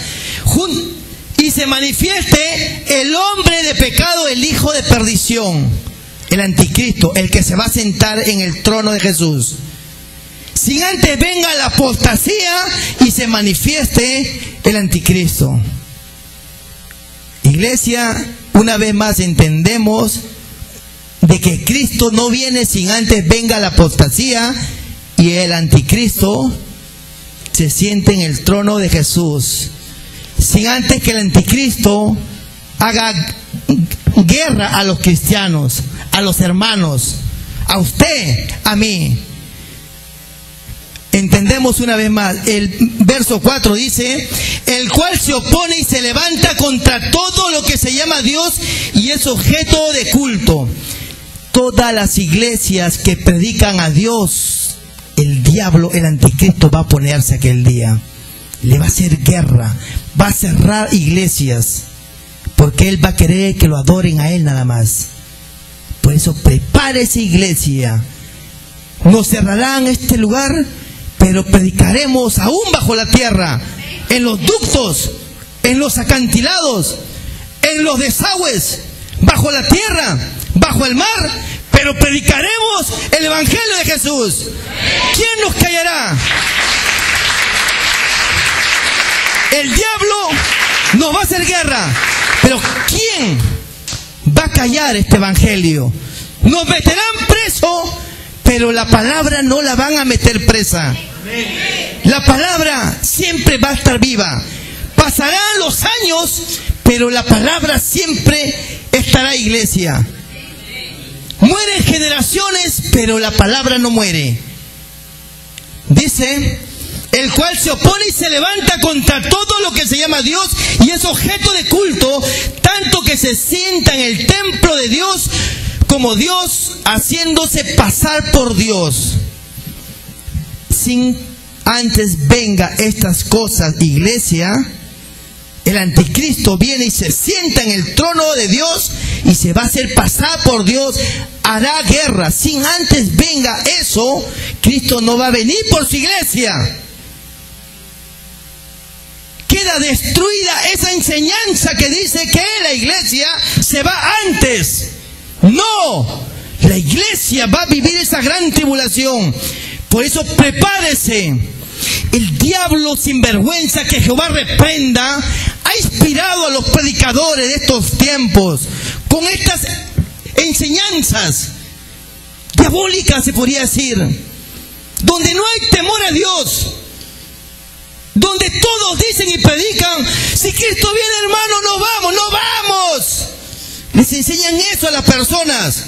y se manifieste el hombre de pecado, el hijo de perdición, el anticristo, el que se va a sentar en el trono de Jesús. Sin antes venga la apostasía y se manifieste el anticristo. Iglesia, una vez más entendemos de que Cristo no viene sin antes venga la apostasía y el anticristo se siente en el trono de Jesús. Sin antes que el anticristo haga guerra a los cristianos, a los hermanos, a usted, a mí. Entendemos una vez más, el verso 4 dice, el cual se opone y se levanta contra todo lo que se llama Dios y es objeto de culto. Todas las iglesias que predican a Dios, el diablo, el anticristo va a ponerse aquel día. Le va a hacer guerra, va a cerrar iglesias, porque él va a querer que lo adoren a él nada más. Por eso prepárese, iglesia. Nos cerrarán este lugar, pero predicaremos aún bajo la tierra, en los ductos, en los acantilados, en los desagües, bajo la tierra, bajo el mar, pero predicaremos el evangelio de Jesús. ¿Quién nos callará? El diablo nos va a hacer guerra, pero ¿quién va a callar este evangelio? Nos meterán preso, pero la palabra no la van a meter presa. La palabra siempre va a estar viva. Pasarán los años, pero la palabra siempre estará, iglesia. Mueren generaciones, pero la palabra no muere. Dice, el cual se opone y se levanta contra todo lo que se llama Dios y es objeto de culto, tanto que se sienta en el templo de Dios como Dios, haciéndose pasar por Dios. Sin antes venga estas cosas, iglesia, el anticristo viene y se sienta en el trono de Dios y se va a hacer pasar por Dios, hará guerra. Sin antes venga eso, Cristo no va a venir por su iglesia. Queda destruida esa enseñanza que dice que la iglesia se va antes. No, la iglesia va a vivir esa gran tribulación. Por eso prepárese. El diablo sinvergüenza, que Jehová reprenda, ha inspirado a los predicadores de estos tiempos con estas enseñanzas diabólicas, se podría decir, donde no hay temor a Dios, donde todos dicen y predican, si Cristo viene, hermano, no vamos, no vamos. Les enseñan eso a las personas.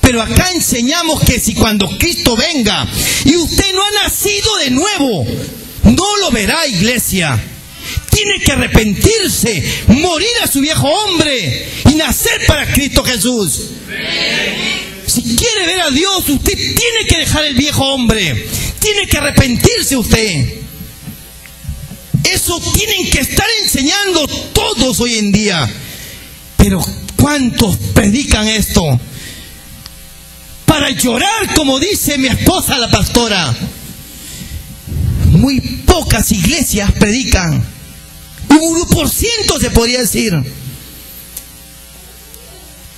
Pero acá enseñamos que si cuando Cristo venga y usted no ha nacido de nuevo, no lo verá, iglesia. Tiene que arrepentirse, morir a su viejo hombre y nacer para Cristo Jesús. Si quiere ver a Dios, usted tiene que dejar el viejo hombre. Tiene que arrepentirse usted. Eso tienen que estar enseñando todos hoy en día. Pero ¿cuántos predican esto? Para llorar, como dice mi esposa la pastora. Muy pocas iglesias predican. Un 1% se podría decir.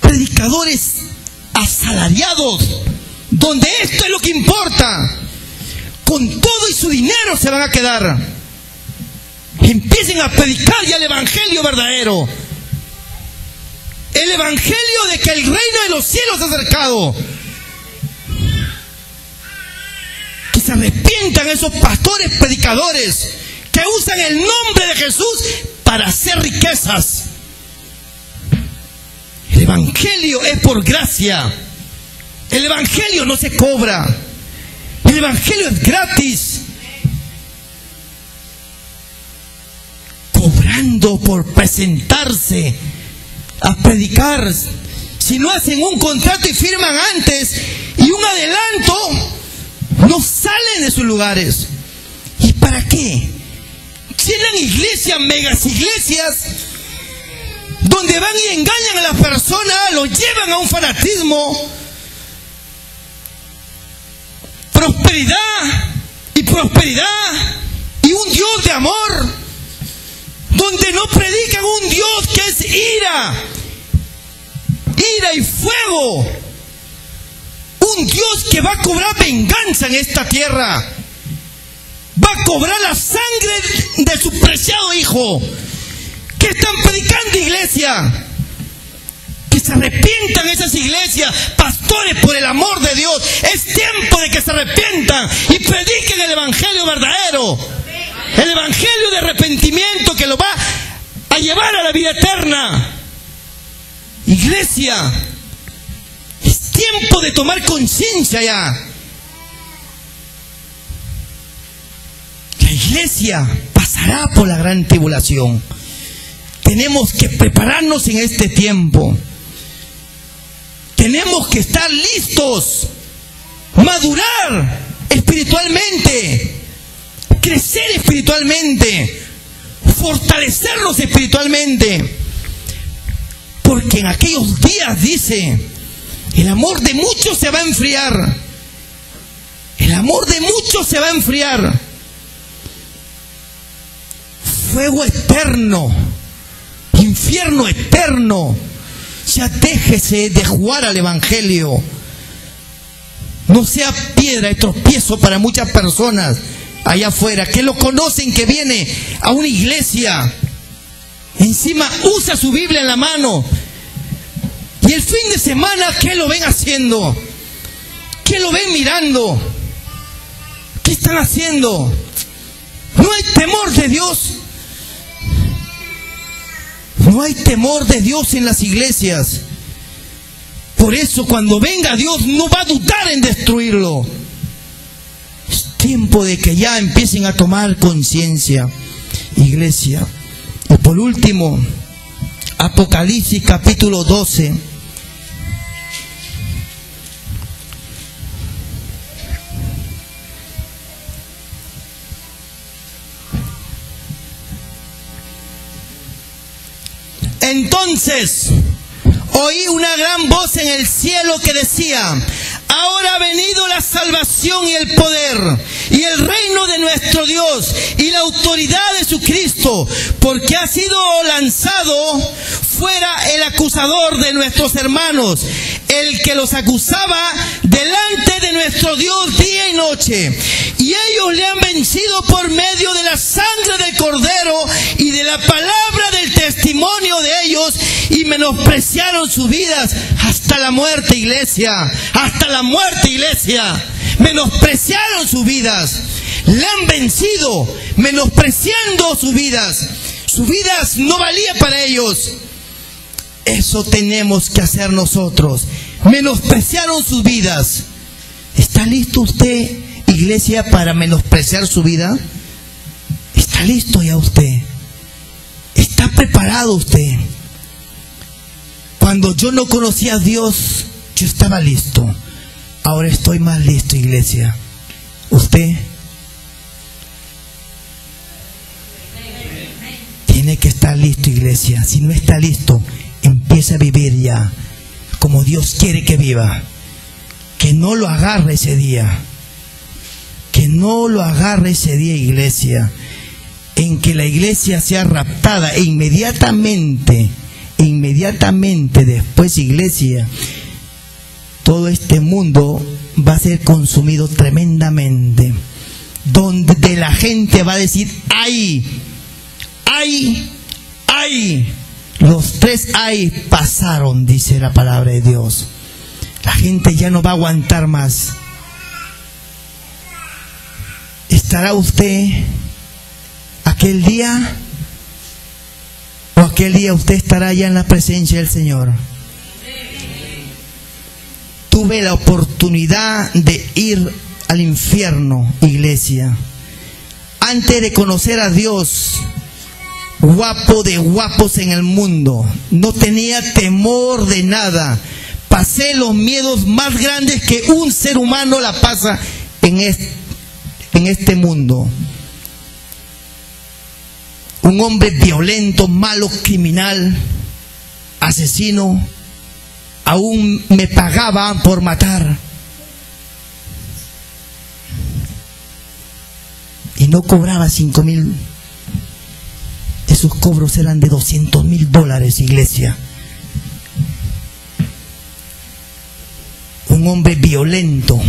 Predicadores asalariados, donde esto es lo que importa. Con todo y su dinero se van a quedar. Empiecen a predicar ya el evangelio verdadero. El evangelio de que el reino de los cielos se ha acercado. se arrepientan esos pastores predicadores que usan el nombre de Jesús para hacer riquezas. El evangelio es por gracia. El evangelio no se cobra. El evangelio es gratis. Cobrando por presentarse a predicar. Si no hacen un contrato y firman antes y un adelanto, no salen de sus lugares. ¿Y para qué? Llenan iglesias, megas iglesias, donde van y engañan a las personas, los llevan a un fanatismo, prosperidad y un Dios de amor, donde no predican un Dios que es ira y fuego, un Dios que va a cobrar venganza en esta tierra, va a cobrar la sangre de su preciado Hijo. ¿Qué están predicando, iglesia? Que se arrepientan esas iglesias, pastores, por el amor de Dios. Es tiempo de que se arrepientan y prediquen el evangelio verdadero, el evangelio de arrepentimiento que lo va a llevar a la vida eterna. Iglesia, es tiempo de tomar conciencia ya. La iglesia pasará por la gran tribulación. Tenemos que prepararnos en este tiempo. Tenemos que estar listos, madurar espiritualmente, crecer espiritualmente, fortalecernos espiritualmente. Porque en aquellos días, dice, el amor de muchos se va a enfriar. El amor de muchos se va a enfriar. Fuego eterno, infierno eterno. Ya déjese de jugar al evangelio. No sea piedra de tropiezo para muchas personas allá afuera que lo conocen, que viene a una iglesia, encima usa su Biblia en la mano, y el fin de semana, ¿qué lo ven haciendo? ¿Qué lo ven mirando? ¿Qué están haciendo? No hay temor de Dios. No hay temor de Dios en las iglesias. Por eso cuando venga Dios no va a dudar en destruirlo. Es tiempo de que ya empiecen a tomar conciencia, iglesia. Y por último, Apocalipsis capítulo 12. Entonces oí una gran voz en el cielo que decía: ahora ha venido la salvación y el poder y el reino de nuestro Dios y la autoridad de su Cristo, porque ha sido lanzado fuera el acusador de nuestros hermanos, el que los acusaba delante de nuestro Dios día y noche. Y ellos le han vencido por medio de la sangre del Cordero y de la palabra del testimonio de ellos, y menospreciaron sus vidas hasta la muerte, iglesia. Hasta la muerte, iglesia. Menospreciaron sus vidas. Le han vencido, menospreciando sus vidas. Sus vidas no valían para ellos. Eso tenemos que hacer nosotros. Menospreciaron sus vidas. ¿Está listo usted, iglesia, para menospreciar su vida? ¿Está listo ya usted? ¿Está preparado usted? Cuando yo no conocía a Dios, yo estaba listo. Ahora estoy más listo, iglesia. ¿Usted? Tiene que estar listo, iglesia. Si no está listo, empieza a vivir ya como Dios quiere que viva. Que no lo agarre ese día. Que no lo agarre ese día, iglesia, en que la iglesia sea raptada e inmediatamente después, iglesia, todo este mundo va a ser consumido tremendamente, donde la gente va a decir: ¡ay! ¡ay! ¡ay! Los 3 ay pasaron, dice la palabra de Dios. La gente ya no va a aguantar más. ¿Estará usted aquel día? ¿O aquel día usted estará ya en la presencia del Señor? Tuve la oportunidad de ir al infierno, iglesia. Antes de conocer a Dios, guapo de guapos en el mundo, no tenía temor de nada. Pasé los miedos más grandes que un ser humano la pasa en este mundo. Un hombre violento, malo, criminal, asesino, aún me pagaba por matar. Y no cobraba 5,000. Esos cobros eran de $200,000, iglesia. Un hombre violento.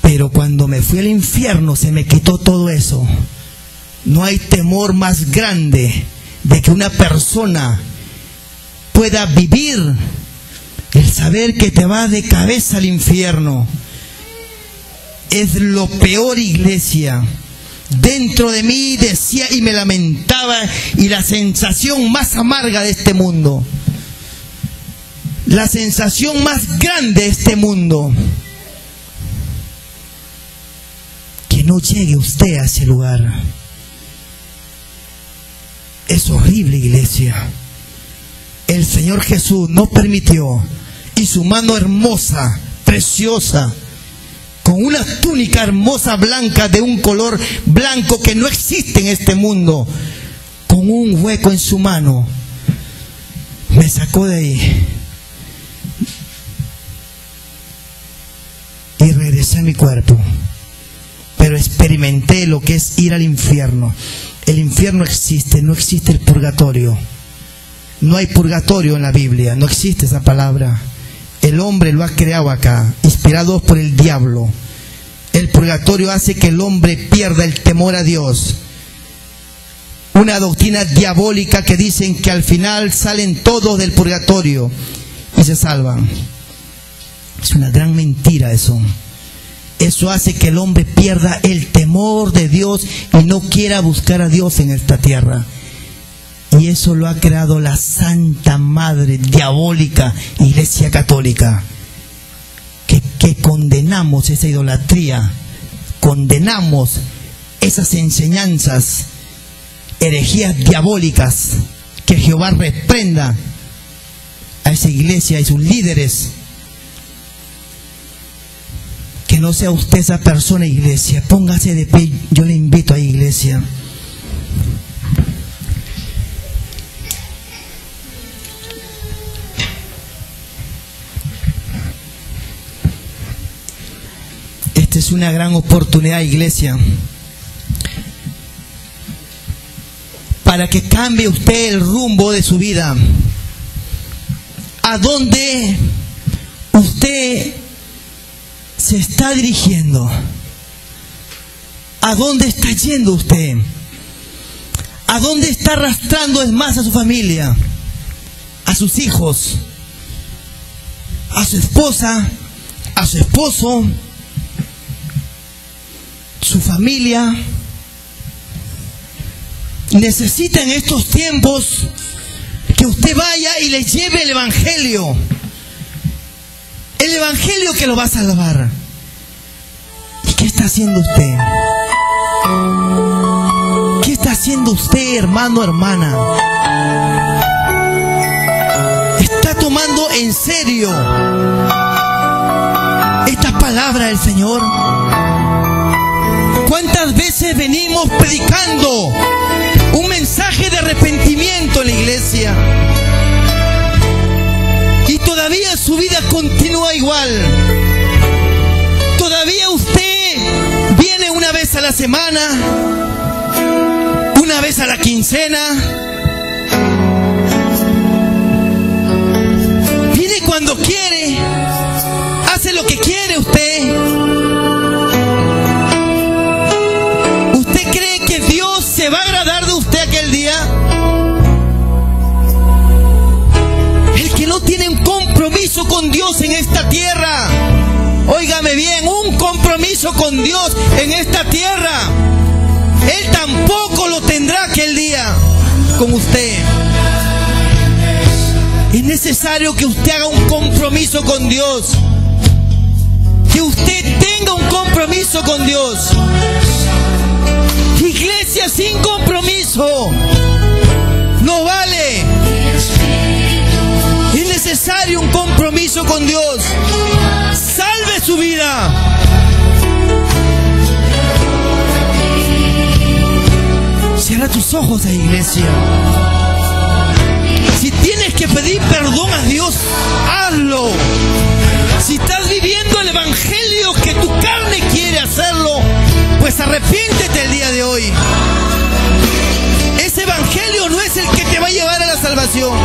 Pero cuando me fui al infierno se me quitó todo eso. No hay temor más grande de que una persona pueda vivir el saber que te va de cabeza al infierno. Es lo peor, iglesia. Dentro de mí decía y me lamentaba, y la sensación más amarga de este mundo, la sensación más grande de este mundo, que no llegue usted a ese lugar. Es horrible, iglesia. El Señor Jesús no permitió, y su mano hermosa, preciosa, con una túnica hermosa blanca, de un color blanco que no existe en este mundo, con un hueco en su mano, me sacó de ahí y regresé a mi cuerpo. Pero experimenté lo que es ir al infierno. El infierno existe, no existe el purgatorio. No hay purgatorio en la Biblia, no existe esa palabra. El hombre lo ha creado acá, inspirado por el diablo. El purgatorio hace que el hombre pierda el temor a Dios. Una doctrina diabólica que dicen que al final salen todos del purgatorio y se salvan. Es una gran mentira eso. Eso hace que el hombre pierda el temor de Dios y no quiera buscar a Dios en esta tierra. Y eso lo ha creado la Santa Madre diabólica, Iglesia Católica, que condenamos esa idolatría, condenamos esas enseñanzas, herejías diabólicas. Que Jehová reprenda a esa iglesia y sus líderes. Que no sea usted esa persona, iglesia. Póngase de pie, yo le invito a iglesia. Esta es una gran oportunidad, iglesia, para que cambie usted el rumbo de su vida. ¿A dónde usted se está dirigiendo? ¿A dónde está yendo usted? ¿A dónde está arrastrando es más a su familia, a sus hijos, a su esposa, a su esposo, su familia? Necesita en estos tiempos que usted vaya y le lleve el Evangelio. El Evangelio que lo va a salvar. ¿Y qué está haciendo usted? ¿Qué está haciendo usted, hermano, hermana? ¿Está tomando en serio esta palabra del Señor? ¿Cuántas veces venimos predicando un mensaje de arrepentimiento en la iglesia? Y todavía su vida continúa igual. Todavía usted viene una vez a la semana, una vez a la quincena. Viene cuando quiere, hace lo que quiere usted. ¿Usted cree que Dios se va a agradar de usted aquel día? El que no tiene un compromiso con Dios en esta tierra óigame bien, un compromiso con Dios en esta tierra, Él tampoco lo tendrá aquel día con usted. Es necesario que usted haga un compromiso con Dios, que usted tenga un compromiso con Dios. Iglesia sin compromiso no vale. Es necesario un compromiso con Dios. Salve su vida. Cierra tus ojos, iglesia. Si tienes que pedir perdón a Dios, hazlo. Si estás viviendo el evangelio que tu carne quiere hacerlo, pues arrepiéntete el día de hoy. Ese evangelio no es el que te va a llevar a la salvación.